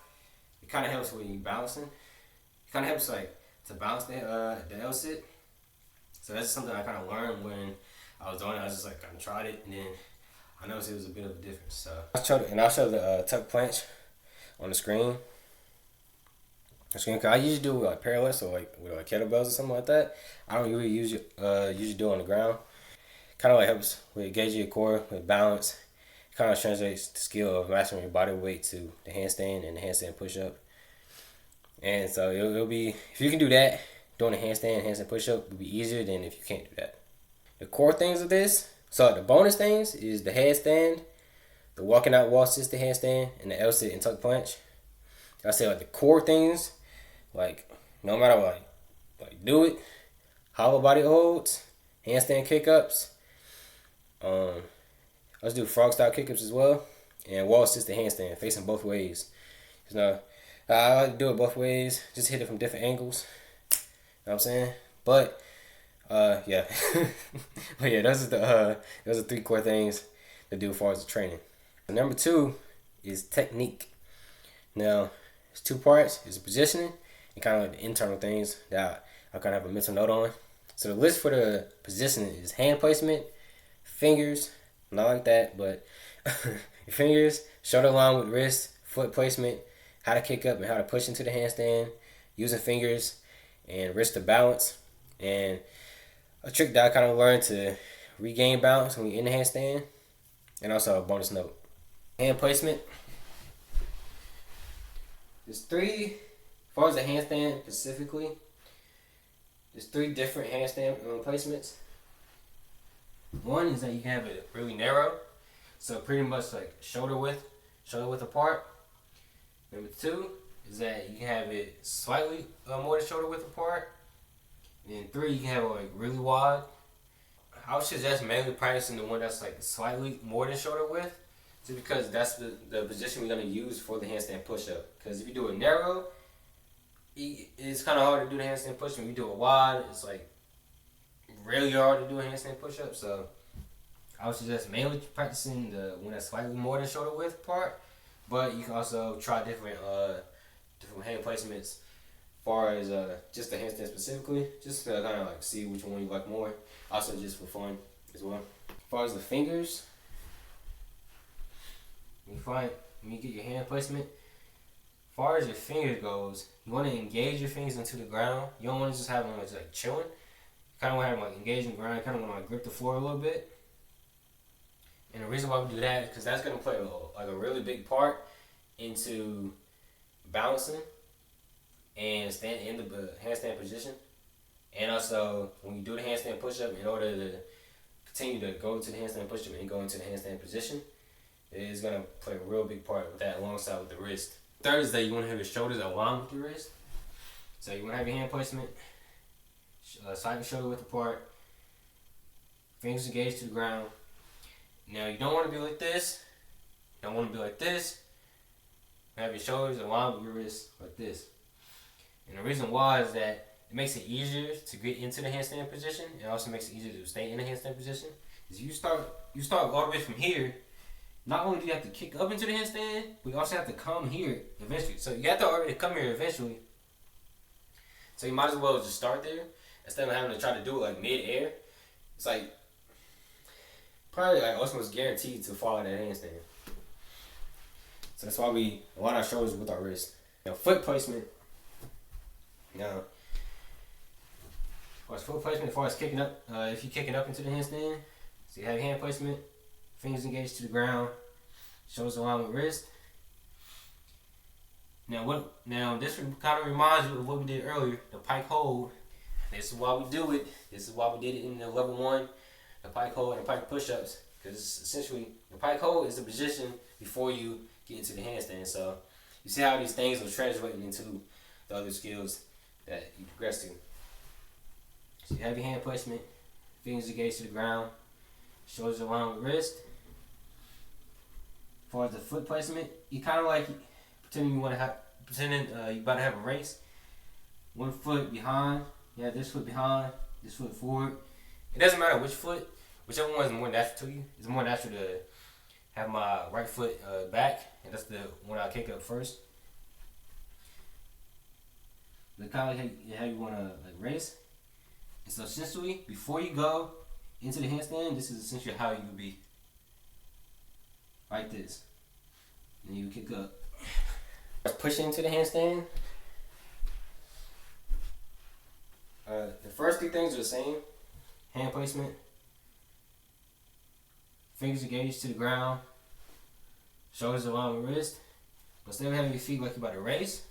it kind of helps when you're balancing. It kind of helps like to balance the L sit. So that's something I kind of learned when I was doing it. I was just like kind of tried it, and then I noticed it was a bit of a difference. So I'll show the tuck planche on the screen. I usually do it with like parallettes or like with like kettlebells or something like that. I don't really usually do it on the ground. Kind of like helps with engaging your core, with balance. It kind of translates the skill of mastering your body weight to the handstand and the handstand push up. And so it'll be, if you can do that, doing a handstand push up will be easier than if you can't do that. The core things of this, so the bonus things is the handstand, the walking out wall assisted handstand, and the L sit and tuck planche. I say like the core things. Like, no matter what, like do it. Hollow body holds, handstand kick ups. Let's do frog style kick ups as well. and wall assisted handstand, facing both ways. You know, I like to do it both ways, just hit it from different angles. You know what I'm saying? But yeah, but yeah, those are 3 core things to do as far as the training. Number 2 is technique. Now, it's 2 parts. It's positioning and kind of like the internal things that I kind of have a mental note on. So the list for the positioning is hand placement, fingers, not like that, but your fingers, shoulder line with wrist, foot placement, how to kick up and how to push into the handstand, using fingers and wrist to balance, and a trick that I kind of learned to regain balance when you're in the handstand, and also a bonus note. Hand placement. There's 3, as far as the handstand specifically, there's 3 different handstand placements. One is that you can have it really narrow, so pretty much like shoulder width apart. Number 2 is that you can have it slightly more than shoulder width apart. And then 3, you can have it like really wide. I would suggest mainly practicing the one that's like slightly more than shoulder width, just because that's the position we're gonna use for the handstand push-up. Because if you do it narrow, it's kind of hard to do the handstand push-up. When you do it wide, it's like really hard to do a handstand push-up. So I would suggest mainly practicing the one that's slightly more than shoulder width part. But you can also try different hand placements as far as just the handstand specifically, just to kind of like see which one you like more. Also just for fun as well. As far as the fingers, when you get your hand placement, as far as your fingers goes, you want to engage your fingers into the ground. You don't want to just have them like chilling. You kind of want to have them like engaged in the ground. You kind of want to like grip the floor a little bit. And the reason why we do that is because that's going to play a really big part into balancing and staying in the handstand position. And also, when you do the handstand push-up, in order to continue to go to the handstand push-up and go into the handstand position, it is going to play a real big part with that alongside with the wrist. Third is that you want to have your shoulders aligned with your wrist. So you want to have your hand placement, side and shoulder width apart, fingers engaged to the ground. Now you don't want to be like this. You don't want to be like this. Have your shoulders aligned with your wrist like this. And the reason why is that it makes it easier to get into the handstand position. It also makes it easier to stay in the handstand position. Is you start all the way from here. Not only do you have to kick up into the handstand, but you also have to come here eventually. So you have to already come here eventually. So you might as well just start there instead of having to try to do it like mid-air. It's like probably like almost guaranteed to fall out of that handstand. So that's why we align our shoulders with our wrist. Now foot placement. Now, as far as foot placement, as far as kicking up, if you're kicking up into the handstand, so you have your hand placement, fingers engaged to the ground, shoulders aligned with wrist. Now this kind of reminds you of what we did earlier, the pike hold. This is why we do it. This is why we did it in the level 1, the pike hold and the pike push-ups. Because essentially, the pike hold is the position before you get into the handstand. So you see how these things are translating into the other skills that you progress to. So you have your hand placement, fingers engaged to the ground, shoulders aligned with wrist. As far as the foot placement, you kind of like pretending you about to have a race. One foot behind, you have this foot behind, this foot forward. It doesn't matter which foot, whichever one is more natural to you. It's more natural to have my right foot back, and that's the one I kick up first. But kind of like how you want to like race. And so essentially, before you go into the handstand, this is essentially how you would be. Like this. And you kick up. Push into the handstand. The first 3 things are the same. Hand placement. Fingers engaged to the ground. Shoulders aligned with wrist. But instead of having your feet like you're about to race,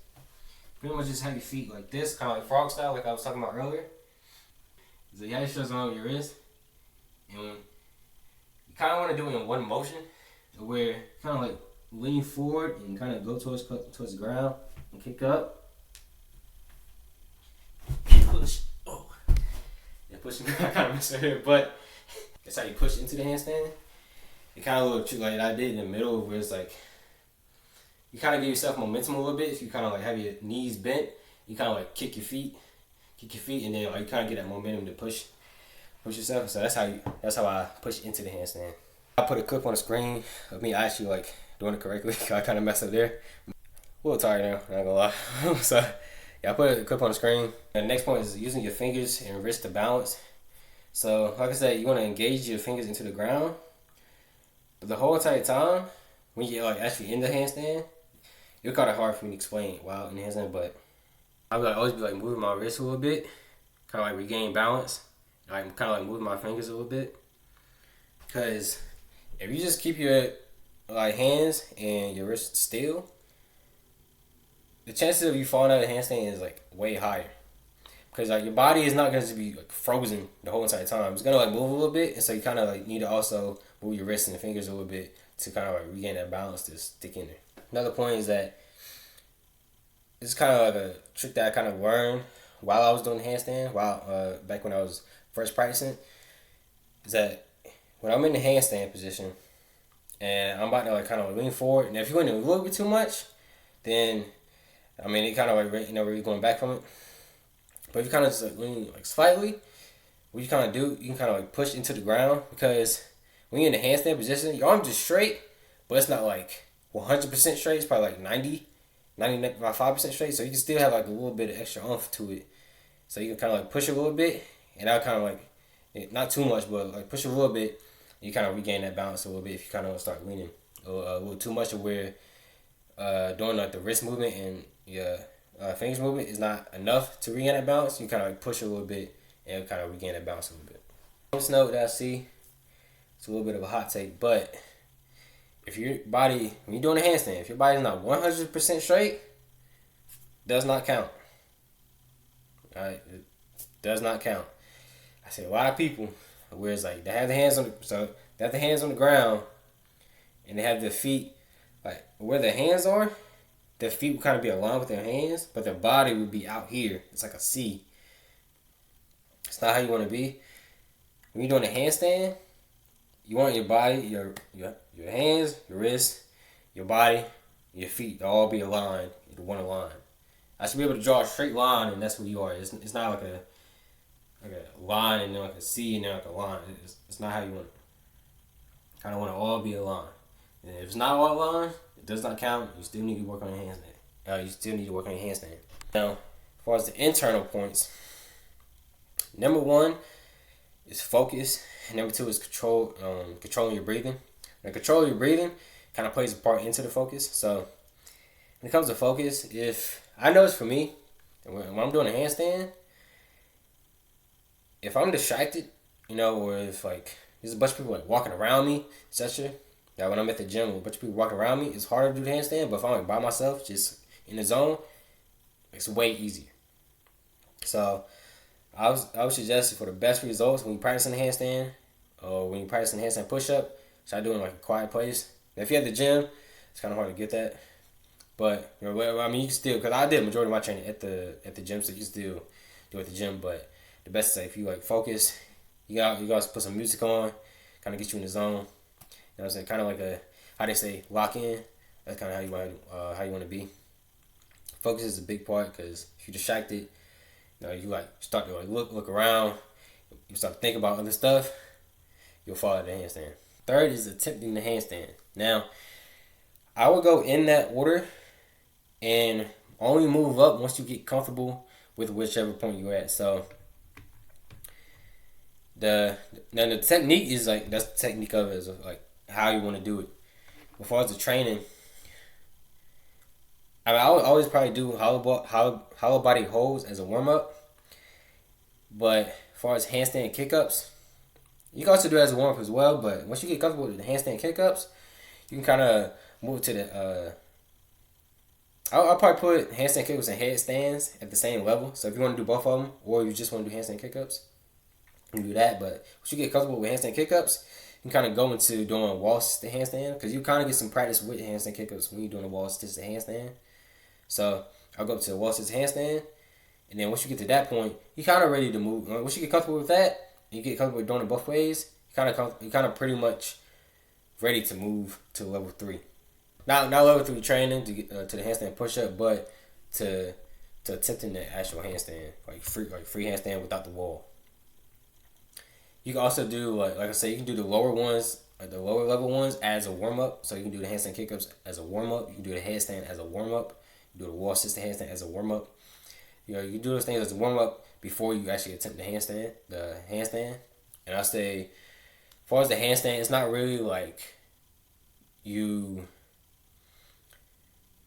pretty much just have your feet like this, kind of like frog style, like I was talking about earlier. So you have your shoulders aligned with your wrist. And you kind of want to do it in one motion, where you kind of like lean forward and kind of go towards the ground and kick up. And push. Oh. Yeah, pushing. I kind of messed up here, but that's how you push into the handstand. it kind of look like I did in the middle, where it's like you kind of give yourself momentum a little bit. If you kind of like have your knees bent, you kind of like kick your feet, and then like you kind of get that momentum to push yourself. So that's how I push into the handstand. I put a clip on the screen of me actually like doing it correctly. I kind of messed up there. A little tired now, not gonna lie. So yeah, I put a clip on the screen. And the next point is using your fingers and wrist to balance. So like I said, you want to engage your fingers into the ground, but the whole entire time when you're like actually in the handstand, it's kind of hard for me to explain while in the handstand. But I would like, always be like moving my wrist a little bit, kind of like regain balance. I'm kind of like moving my fingers a little bit, because if you just keep your like hands and your wrist still, the chances of you falling out of the handstand is like way higher. Because like your body is not going to be like frozen the whole entire time. It's going to like move a little bit, and so you kind of like need to also move your wrists and fingers a little bit to kind of like regain that balance to stick in there. Another point is that it's kind of like a trick that I kind of learned while I was doing handstand, back when I was first practicing, is that when I'm in the handstand position and I'm about to like kind of lean forward, and if you lean a little bit too much, then I mean it kind of like where you're going back from it. But if you kind of just like lean like slightly, what you kind of do, you can kind of like push into the ground, because when you're in the handstand position, your arms just straight, but it's not like 100% straight. It's probably like 95% straight. So you can still have like a little bit of extra oomph to it. So you can kind of like push a little bit, and I'll kind of like, not too much, but like push a little bit. You kind of regain that balance a little bit if you kind of start leaning a little too much, of where doing like the wrist movement and your fingers movement is not enough to regain that balance. You kind of like push a little bit and kind of regain that balance a little bit. This note that I see, it's a little bit of a hot take, but if your body, when you're doing a handstand, if your body's not 100% straight, does not count. Alright, it does not count. I see a lot of people where it's like they have the hands on the ground, and they have their feet like where their hands are. Their feet would kind of be aligned with their hands, but their body would be out here. It's like a C. It's not how you want to be. When you're doing a handstand, you want your body, your hands, your wrists, your body, your feet to all be aligned into one line. I should be able to draw a straight line, and that's what you are. It's not like a line and then like a C and then like a line. It's not how you want it. Kind of want to all be aligned. And if it's not all aligned, it does not count. You still need to work on your handstand. You still need to work on your handstand. Now, as far as the internal points, number 1 is focus. Number 2 is controlling your breathing. Now, controlling your breathing kind of plays a part into the focus. So, when it comes to focus, if I notice for me, when I'm doing a handstand, if I'm distracted, or if like there's a bunch of people like walking around me, etc. Now, when I'm at the gym with a bunch of people walking around me, it's harder to do the handstand. But if I'm like by myself, just in the zone, it's way easier. So, I would suggest for the best results when you practice in the handstand, or when you practice in the handstand push-up, try doing like a quiet place. Now, if you're at the gym, it's kind of hard to get that. But you can still, because I did majority of my training at the gym, so you can still do it at the gym. But the best is if you like focus, you got to put some music on, kind of get you in the zone. You know what I'm saying? Kind of like how they say, lock in. That's kind of how you want to be. Focus is a big part, because if you're distracted, you like start to like look around, you start to think about other stuff, you'll fall out of the handstand. Third is attempting the handstand. Now, I would go in that order and only move up once you get comfortable with whichever point you're at. So the technique is like, that's the technique of it, is like how you want to do it. As far as the training, I would always probably do hollow body holds as a warm up. But as far as handstand kick-ups, you can also do it as a warm up as well. But once you get comfortable with the handstand kick-ups, you can kind of move to the. I'll probably put handstand kick-ups and headstands at the same level. So if you want to do both of them, or you just want to do handstand kick-ups, you can do that. But once you get comfortable with handstand kick-ups, you can kind of go into doing wall sit handstand, because you kind of get some practice with handstand kick-ups when you're doing a wall sit handstand. So I'll go up to the wall sit handstand, and then once you get to that point, you're kind of ready to move. Once you get comfortable with that, you get comfortable with doing it both ways. You kind of pretty much ready to move to level 3. Not level 3 training to get to the handstand push-up, but to attempting the actual handstand, like free handstand without the wall. You can also do like I said, you can do the lower ones, like the lower level ones, as a warm up. So you can do the handstand kickups as a warm up. You can do the handstand as a warm up. You do the wall assisted handstand as a warm up. You know, you can do those things as a warm up before you actually attempt the handstand. And I say, as far as the handstand, it's not really like you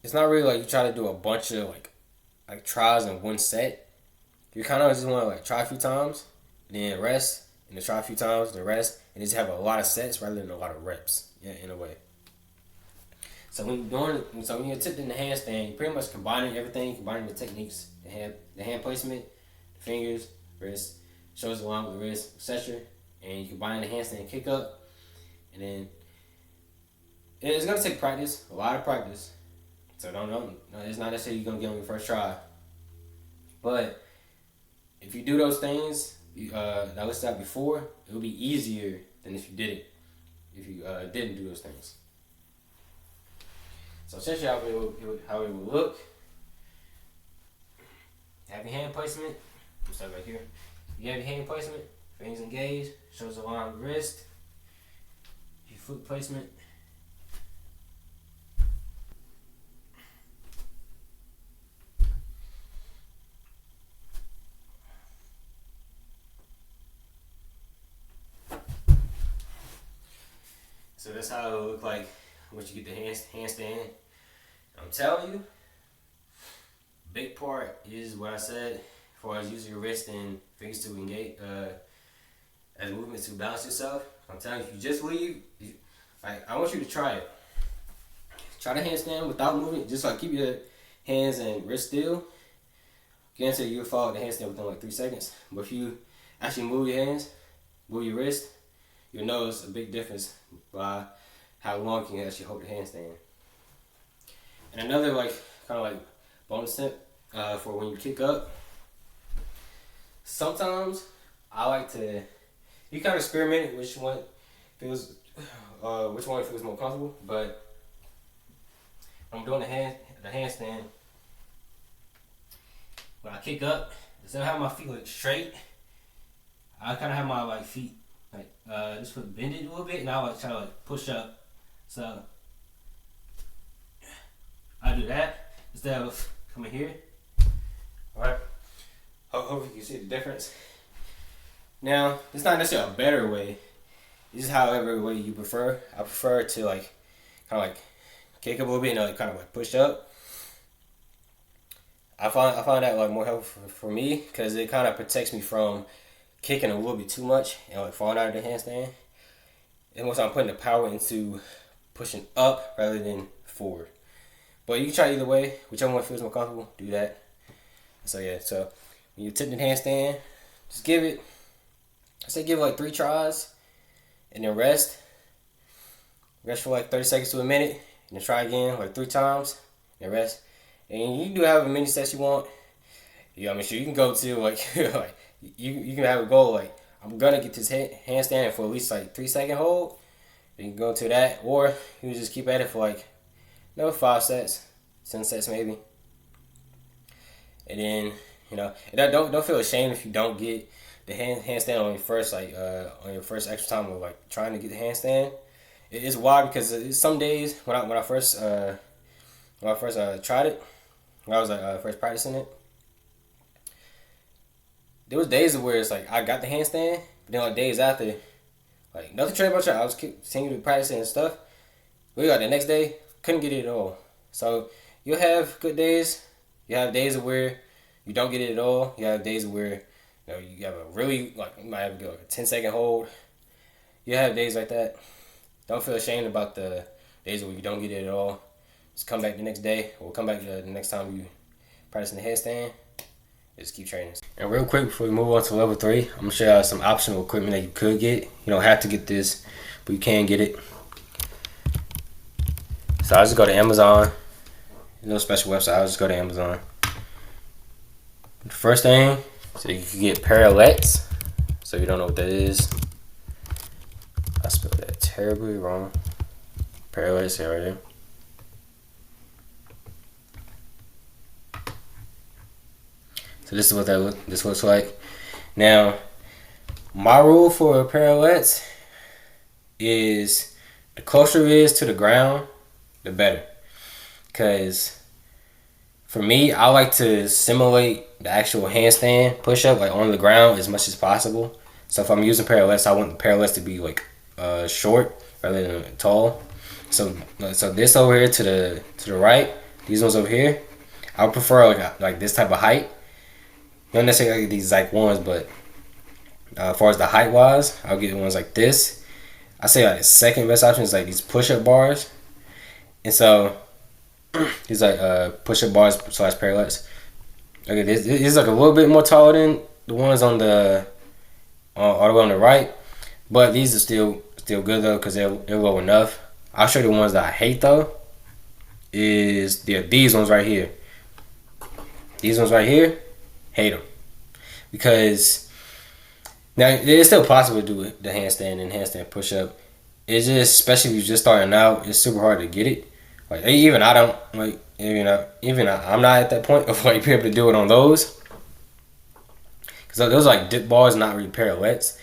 try to do a bunch of like tries in one set. You kind of just want to like try a few times, then rest, and then try a few times, then rest, and just have a lot of sets rather than a lot of reps. Yeah, in a way. So when you're attempting the handstand, you're pretty much combining everything, combining the techniques, the hand placement, the fingers, wrist, shoulders along with the wrist, etc. And you combine the handstand kick up, and then it's gonna take practice, a lot of practice. So don't it's not necessarily you're gonna get on your first try. But if you do those things that I listed out before, it'll be easier than if you didn't do those things. So essentially how it would look. Have your hand placement. We'll start right here. You have your hand placement, fingers engaged, shoulders aligned with wrist. Your foot placement. So that's how it'll look like once you get the handstand. I'm telling you, big part is what I said, as far as using your wrist and fingers to engage as movements to balance yourself. I'm telling you, if you just leave, I want you to try it. Try the handstand without moving, just like keep your hands and wrist still. Guarantee you'll follow the handstand within like 3 seconds. But if you actually move your hands, move your wrist, you'll notice a big difference by how long you can actually hold the handstand. And another kind of bonus tip for when you kick up. Sometimes I like to, you kind of experiment which one feels more comfortable. But when I'm doing the handstand, when I kick up, instead of having my feet straight, I kind of have my feet just bend it a little bit, and I try to push up. So I do that instead of coming here. Alright. Hopefully you can see the difference. Now, it's not necessarily a better way. It's just however way you prefer. I prefer to kind of kick up a little bit and kind of push up. I find that more helpful for me because it kind of protects me from kicking a little bit too much and falling out of the handstand. And once I'm putting the power into pushing up rather than forward. But you can try either way, whichever one feels more comfortable, do that. So yeah, so when you attempt the handstand, just give it 3 tries and then rest. Rest for 30 seconds to a minute and then try again 3 times and rest. And you can do however many sets you want. Sure you can go to you can have a goal I'm gonna get this handstand for at least 3 second hold. You can go to that, or you can just keep at it for 5 sets, 10 sets maybe. And then and don't feel ashamed if you don't get the handstand on your first extra time of trying to get the handstand. It's wild because some days when I first tried it, when I was first practicing it, there was days where it's I got the handstand, but then days after, nothing training about it, I was continuing to practice and stuff. We got the next day, couldn't get it at all. So you'll have good days. You have days where you don't get it at all. You have days where you have a really you might have to go a 10-second hold. You have days like that. Don't feel ashamed about the days where you don't get it at all. Just come back the next day, or come back the next time you practicing the handstand. Just keep training. And real quick before we move on to level 3, I'm gonna show you some optional equipment that you could get. You don't have to get this, but you can get it. So I just go to Amazon. There's no special website. I just go to Amazon. The first thing, so you can get parallettes. So if you don't know what that is, I spelled that terribly wrong. Pirouettes right here. So this is what this looks like. Now, my rule for pirouettes is the closer it is to the ground, the better. Because for me, I like to simulate the actual handstand push-up like on the ground as much as possible. So if I'm using pirouettes, I want the pirouettes to be like short rather than tall. So this over here to the right, these ones over here, I would prefer like this type of height. Not necessarily like these like ones, but as far as the height wise, I'll get ones like this. I say like the second best option is like these push-up bars, and so these like push-up bars / pirouettes. Okay, this is like a little bit more taller than the ones on the all the way on the right, but these are still good though because they're low enough. I'll show you the ones that I hate though. Is these ones right here. These ones right here, hate them because now it's still possible to do the handstand and handstand push-up. It's just, especially if you're just starting out, it's super hard to get it. Like even I don't like, I'm not at that point of like being able to do it on those. Cause those are like dip bars, not really pirouettes.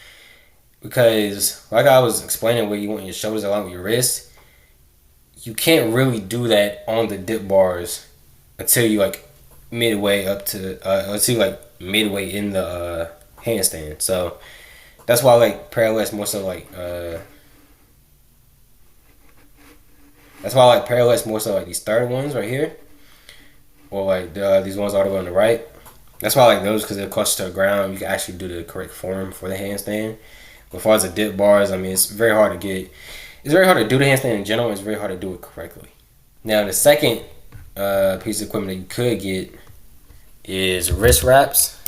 Because like I was explaining, where you want your shoulders along with your wrists, you can't really do that on the dip bars until you like midway up to until like midway in the handstand. So that's why I like pirouettes more so like that's why I like pirouettes more so like these third ones right here, or like these ones all the way on the right. That's why I like those because they're closer to the ground. You can actually do the correct form for the handstand. But as far as the dip bars, I mean, it's very hard to get. It's very hard to do the handstand in general. It's very hard to do it correctly. Now, the second piece of equipment that you could get is wrist wraps.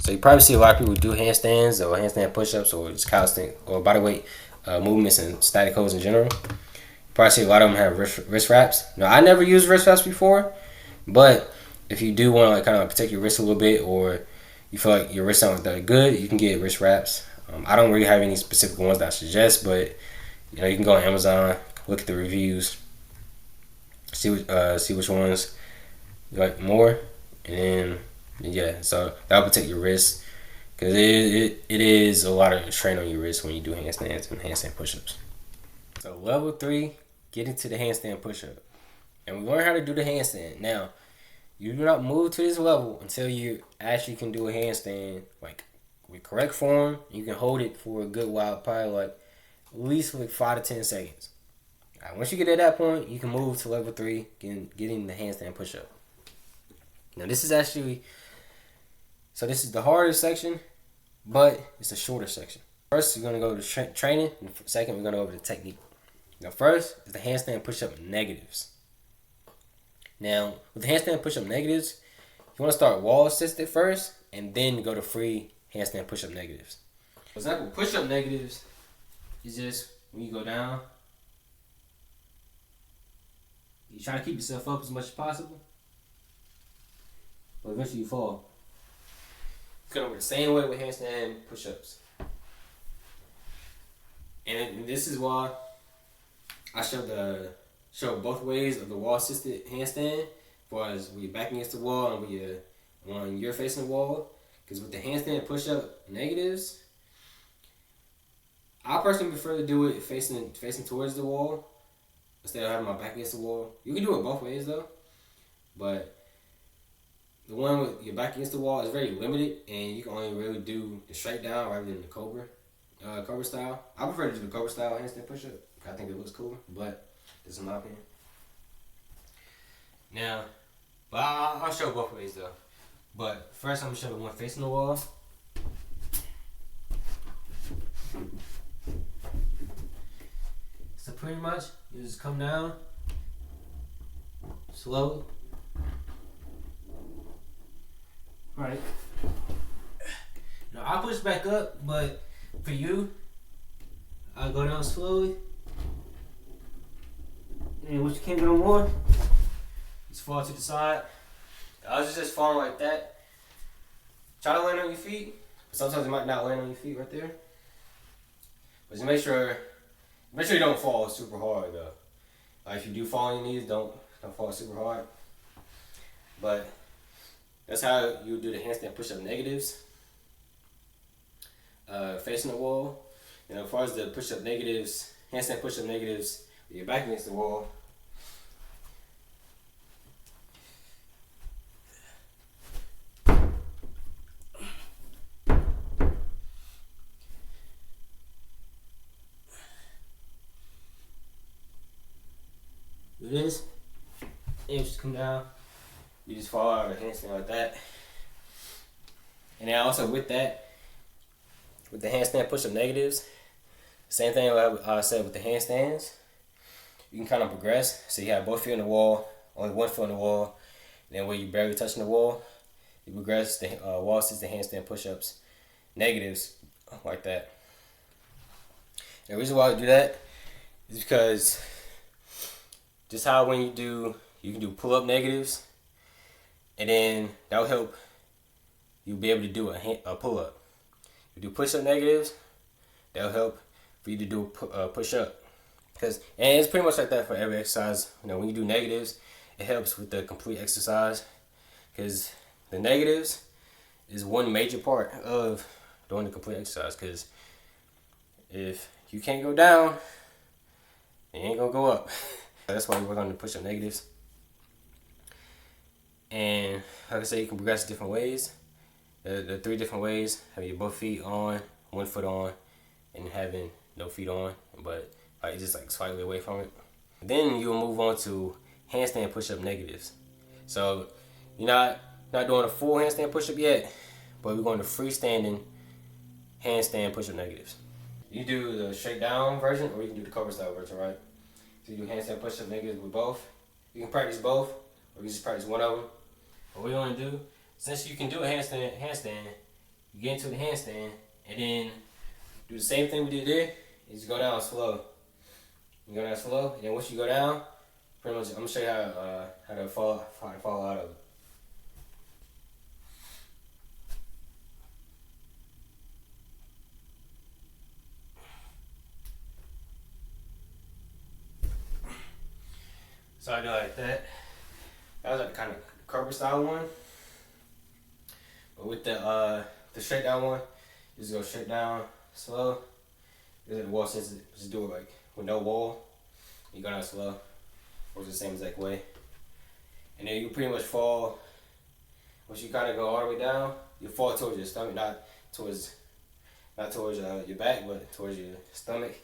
So you probably see a lot of people do handstands or handstand push-ups or just calisthenics or bodyweight movements and static holds in general. You probably see a lot of them have wrist wraps. Now, I never used wrist wraps before, but if you do want to like kind of protect your wrist a little bit, or you feel like your wrists aren't that good, you can get wrist wraps. I don't really have any specific ones that I suggest, but you know, you can go on Amazon, look at the reviews, see which ones you like more, and yeah, so that'll protect your wrist because it is a lot of strain on your wrist when you do handstands and handstand push-ups. So level 3, get into the handstand push-up, and we learn how to do the handstand. Now, you do not move to this level until you actually can do a handstand like with correct form. You can hold it for a good while, probably like at least like 5 to 10 seconds. All right, once you get at that point, you can move to level 3, getting the handstand push-up. Now this is the hardest section, but it's the shorter section. First, you're gonna go to training, and second, we're gonna go over the technique. Now, first is the handstand push-up negatives. Now, with the handstand push-up negatives, you want to start wall-assisted first, and then go to free handstand push-up negatives. For example, push-up negatives is just when you go down, you try to keep yourself up as much as possible, but eventually you fall. You go over the same way with handstand push-ups. And this is why I show both ways of the wall-assisted handstand, as far as when you're back against the wall and when you're facing the wall. Because with the handstand push-up negatives, I personally prefer to do it facing towards the wall instead of having my back against the wall. You can do it both ways though, but the one with your back against the wall is very limited, and you can only really do the straight down rather than the cobra style. I prefer to do the cobra style handstand push-up. I think it looks cooler, but this is my opinion. Now, but I'll show both ways though. But first, I'm gonna show the one facing the wall. So pretty much, you just come down slowly. Right. Now I push back up, but for you, I'll go down slowly. And once you can't go no more, just fall to the side. I was just falling like that. Try to land on your feet. Sometimes you might not land on your feet right there. But just make sure you don't fall super hard though. If you do fall on your knees, don't fall super hard. But that's how you do the handstand push-up negatives. Facing the wall. And as far as the push-up negatives, handstand push-up negatives, with your back against the wall. Do this, and you just come down. You just fall out of the handstand like that. And then also with that, with the handstand push-up negatives, same thing like I said with the handstands. You can kind of progress. So you have both feet on the wall, only one foot on the wall. And then where you barely touching the wall, you progress the wall sits, the handstand push-ups, negatives like that. And the reason why I do that is because just how when you can do pull-up negatives, and then that will help you be able to do a pull-up. You do push-up negatives, that'll help for you to do a push-up. And it's pretty much like that for every exercise. When you do negatives, it helps with the complete exercise, because the negatives is one major part of doing the complete exercise. Because if you can't go down, you ain't gonna go up. That's why we work on the push-up negatives. And like I said, you can progress different ways. The 3 different ways: having your both feet on, one foot on, and having no feet on, but just slightly away from it. Then you'll move on to handstand push-up negatives. So you're not doing a full handstand push-up yet, but we're going to freestanding handstand push-up negatives. You do the straight down version, or you can do the cover style version, right? So you do handstand push-up negatives with both. You can practice both, or you just practice one of them. What we want to do, since you can do a handstand, you get into the handstand, and then do the same thing we did there. You just go down slow. You go down slow, and then once you go down, pretty much I'm gonna show you how to fall out of it. So I do like that. That was like kind of curve style one. But with the straight down one, you just go straight down, slow. The wall says just do it with no wall. You go down slow, works the same exact way. And then you pretty much fall. Once you kind of go all the way down, you fall towards your stomach, not towards your back, but towards your stomach.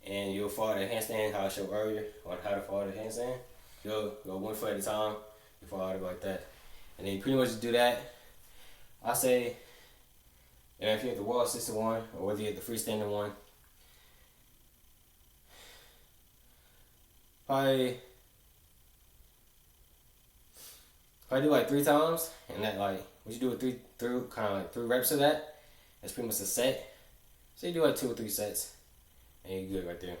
And you'll fall to the handstand, how I showed earlier on how to fall to the handstand. You'll go one foot at a time, you fall out of it like that. And then you pretty much just do that. I say, if you have the wall assisted one, or whether you have the freestanding one, probably do 3 times, and that once you do three reps of that, that's pretty much a set. So you do 2 or 3 sets, and you're good right there.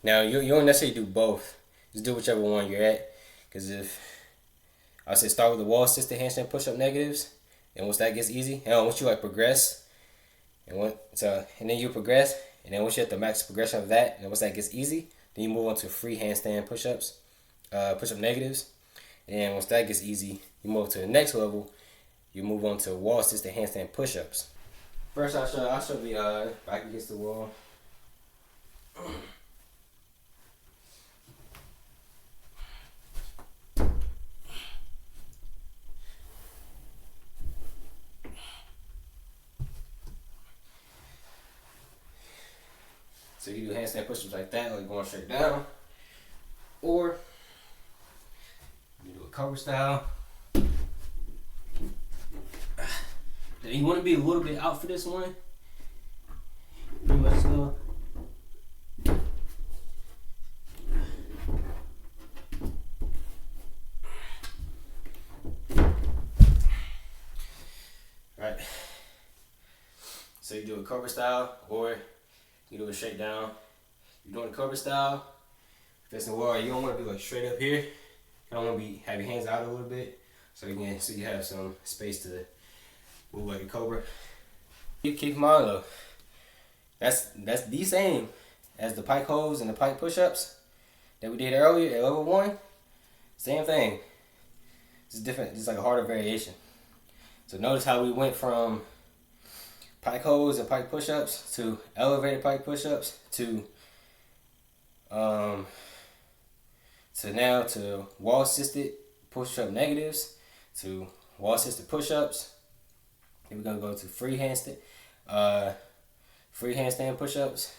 Now you don't necessarily do both. Just do whichever one you're at, because if I say start with the wall assisted handstand push-up negatives, and once that gets easy, and once you progress, and then you progress, and then once you hit the max progression of that, and once that gets easy, then you move on to free handstand push-ups, push-up negatives. And once that gets easy, you move to the next level. You move on to wall assisted handstand push-ups. First, I'll show the back against the wall. So you do handstand push-ups like that, like going straight down, or you do a cover style. Now you want to be a little bit out for this one. Pretty much slow. Right. So you do a cover style, or you do a straight down. You're doing a cover style. Facing the wall, you don't want to be straight up here. You don't want to have your hands out a little bit, so you have some space to move like a cobra. Keep in mind though, that's the same as the pike holds and the pike push-ups. that we did earlier at level 1, same thing. It's different. It's like a harder variation. So notice how we went from pike holds and pike push-ups to elevated pike push-ups um, to now to wall assisted push-up negatives to wall assisted push-ups. Then we're gonna go to free handstand push-ups.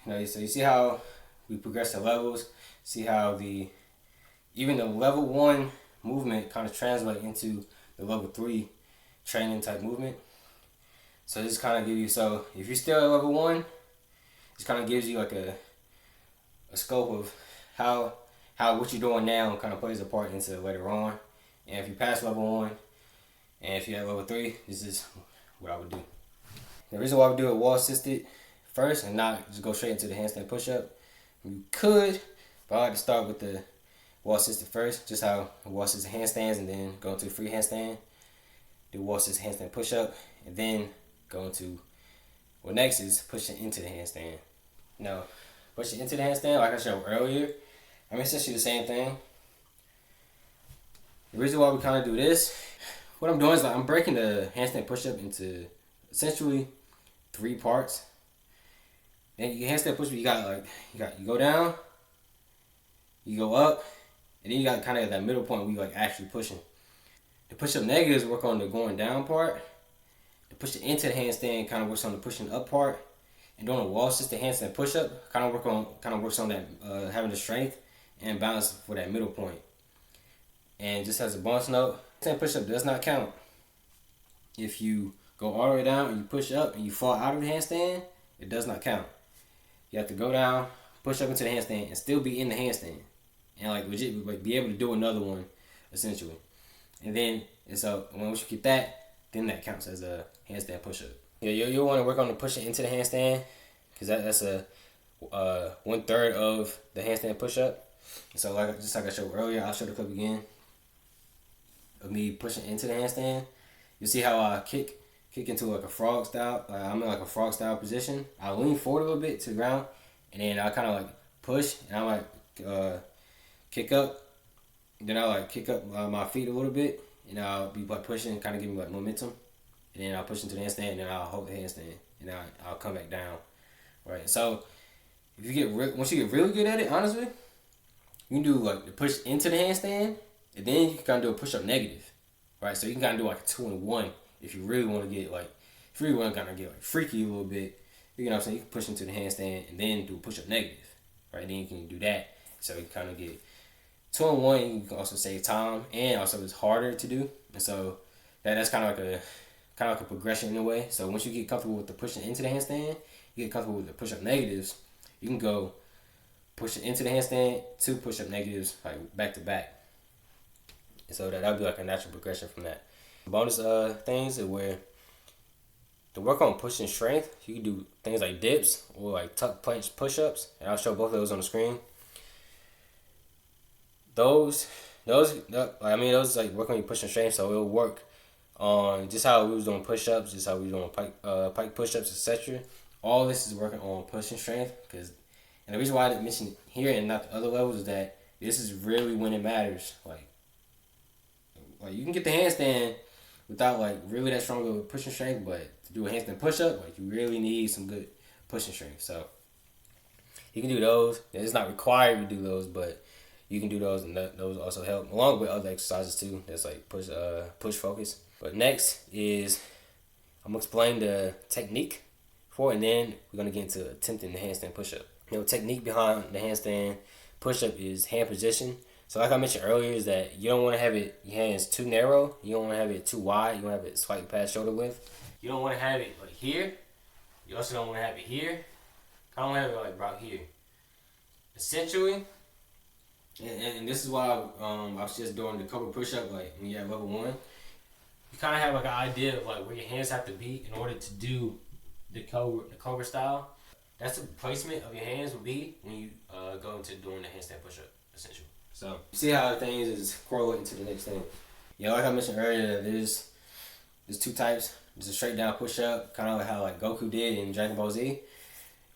So you see how we progress to levels. See how even the level 1 movement kind of translate into the level 3 training type movement. So this kind of give you, so if you're still at level 1, this kind of gives you like a scope of how what you're doing now kind of plays a part into later on. And if you pass level 1, and if you're at level 3, this is what I would do. The reason why I would do a wall assisted first and not just go straight into the handstand push-up, you could, but I like to start with the wall assisted first, just how wall assisted handstands, and then go into free handstand, do wall assisted handstand push-up, and then go into what next is pushing into the handstand. Now, pushing into the handstand, like I showed earlier, I mean, essentially the same thing. The reason why we kind of do this, what I'm doing is like I'm breaking the handstand push-up into essentially 3 parts. Then you handstand push-up, you go down, you go up, and then you got kind of that middle point where you like actually pushing. The push-up negatives work on the going down part. The pushing into the handstand kind of works on the pushing up part. And doing a wall assisted handstand push-up kind of works on that having the strength and balance for that middle point. And just as a bonus note, handstand push-up does not count. If you go all the way down and you push up and you fall out of the handstand, it does not count. You have to go down, push up into the handstand, and still be in the handstand, and like legit, like be able to do another one, essentially. And so once you get that, then that counts as a handstand push-up. Yeah, you'll want to work on the pushing into the handstand, because that's a 1/3 of the handstand push-up. So just like I showed earlier, I'll show the clip again of me pushing into the handstand. You see how I kick into like a frog style. I'm in like a frog style position. I lean forward a little bit to the ground, and then I kind of like push, and I like kick up. Then I like kick up my feet a little bit, and I'll be like pushing, kind of give me like momentum. And then I'll push into the handstand, and then I'll hold the handstand, and then I'll come back down. Right. So if you once you get really good at it, honestly, you can do like the push into the handstand, and then you can kind of do a push up negative. Right. So you can kind of do like a 2-in-1 if you really want to get like, if you really want to kind of get like freaky a little bit. You know what I'm saying? You can push into the handstand and then do a push up negative. Right. Then you can do that. So you kind of get 2-in-1. You can also save time, and also it's harder to do. And so that's kind of like a progression in a way. So once you get comfortable with the pushing into the handstand, you get comfortable with the push up negatives, you can go pushing into the handstand to push up negatives like back to back. And so that would be like a natural progression from that. Bonus things are where to work on pushing strength, you can do things like dips or like tuck punch push ups, and I'll show both of those on the screen. Those like work on your pushing strength, so it'll work on just how we was doing push-ups, just how we were doing pike push-ups, etc. All this is working on pushing strength, and the reason why I didn't mention it here and not the other levels is that this is really when it matters. Like you can get the handstand without like really that strong of a pushing strength, but to do a handstand push-up, like you really need some good pushing strength. So you can do those. It's not required to do those, but you can do those, and those also help along with other exercises too. That's like push focus. But next is I'm gonna explain the technique for it, and then we're gonna get into attempting the handstand push-up. Technique behind the handstand push-up is hand position. So like I mentioned earlier, is that you don't want to have your hands too narrow. You don't want to have it too wide. You don't have it slightly past shoulder width. You don't want to have it like here. You also don't want to have it here. I don't have it like about here. Essentially, and this is why I was just doing the cobra push-up like when you're at level 1. You kind of have like an idea of like where your hands have to be in order to do the cobra style. That's the placement of your hands will be when you go into doing the handstand push-up, essentially. So you see how things is correlating to the next thing. Like I mentioned earlier, there's 2 types. There's a straight down push-up, kind of like how like Goku did in Dragon Ball Z.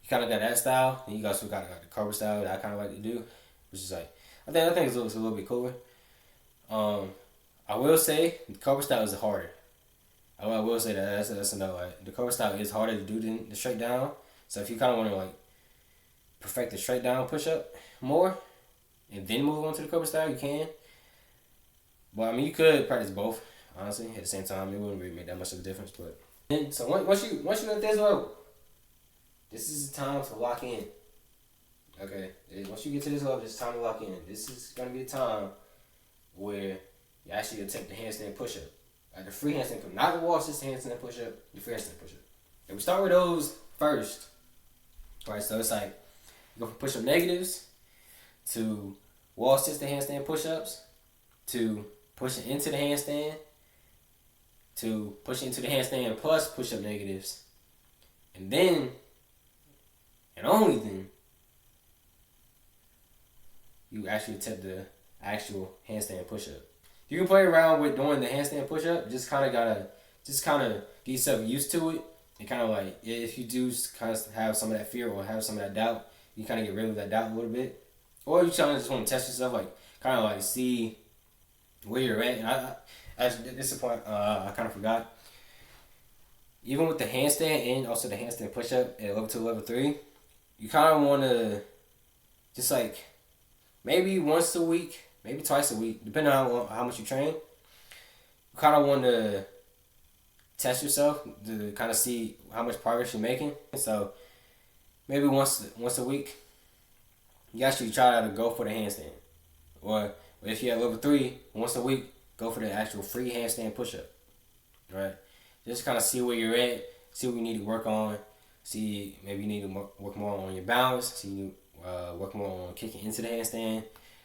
You kind of got that style, and you also got the cobra style that I kind of like to do, which is like I think it looks a little bit cooler. Um, I will say the cobra style is harder. I will say that that's another. Like, the cobra style is harder to do than the straight down. So if you kind of want to like perfect the straight down push up more, and then move on to the cobra style, you can. But I mean, you could practice both. Honestly, at the same time, it wouldn't really make that much of a difference. But so once you at this level, this is the time to lock in. Okay, once you get to this level, it's time to lock in. This is gonna be the time where you actually attempt the handstand push up, like the free handstand, not the wall assist handstand push up, the free handstand push up. And we start with those first. All right, so it's like you go from push up negatives to wall assisted handstand push ups to pushing into the handstand to pushing into the handstand plus push up negatives, and then and only then you actually attempt the actual handstand push up. You can play around with doing the handstand push up. Just kind of get yourself used to it, and kind of like if you do kind of have some of that fear or have some of that doubt, you kind of get rid of that doubt a little bit, or you kind of just want to test yourself, like kind of like see where you're at. And at this point, I kind of forgot. Even with the handstand and also the handstand push up at level 2, level 3, you kind of want to just like maybe once a week, maybe twice a week, depending on how much you train. You kind of want to test yourself to kind of see how much progress you're making. So maybe once a week, you actually try to go for the handstand. Or if you're at level 3, once a week, go for the actual free handstand push up. Right? Just kind of see where you're at, see what you need to work on, see maybe you need to work more on your balance, see you work more on kicking into the handstand,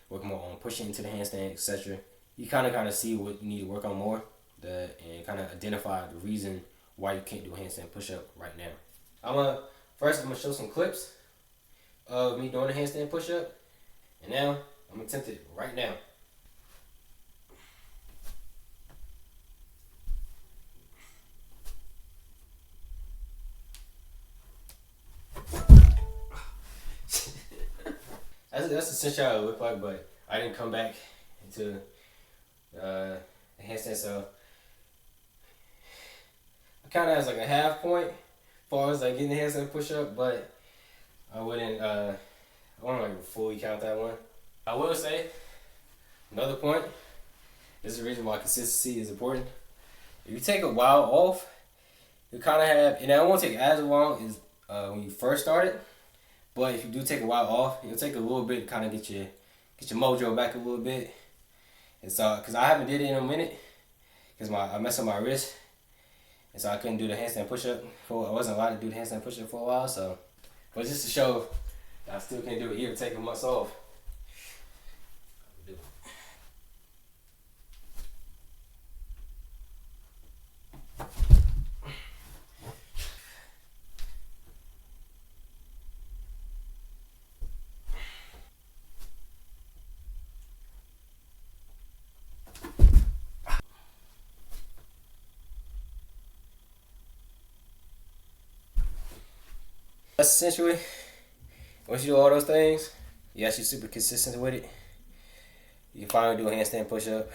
work more on pushing into the handstand, etc. You kind of see what you need to work on more, and kind of identify the reason why you can't do a handstand push up right now. I'm gonna show some clips of me doing a handstand push up, and now I'm gonna attempt it right now. That's essentially how it looked like, but I didn't come back into the handstand, so I kind of has like a half point as far as like getting the handstand push up, but I wouldn't like fully count that one. I will say another point. This is the reason why consistency is important. If you take a while off, you kind of have, and it won't take as long as when you first started. But if you do take a while off, it'll take a little bit to kind of get your mojo back a little bit. And so, because I haven't did it in a minute, because I messed up my wrist, and so I couldn't do the handstand push-up. I wasn't allowed to do the handstand push-up for a while, so. But just to show that I still can do it, even taking months off. That's essentially, once you do all those things, you're actually super consistent with it, you can finally do a handstand push-up.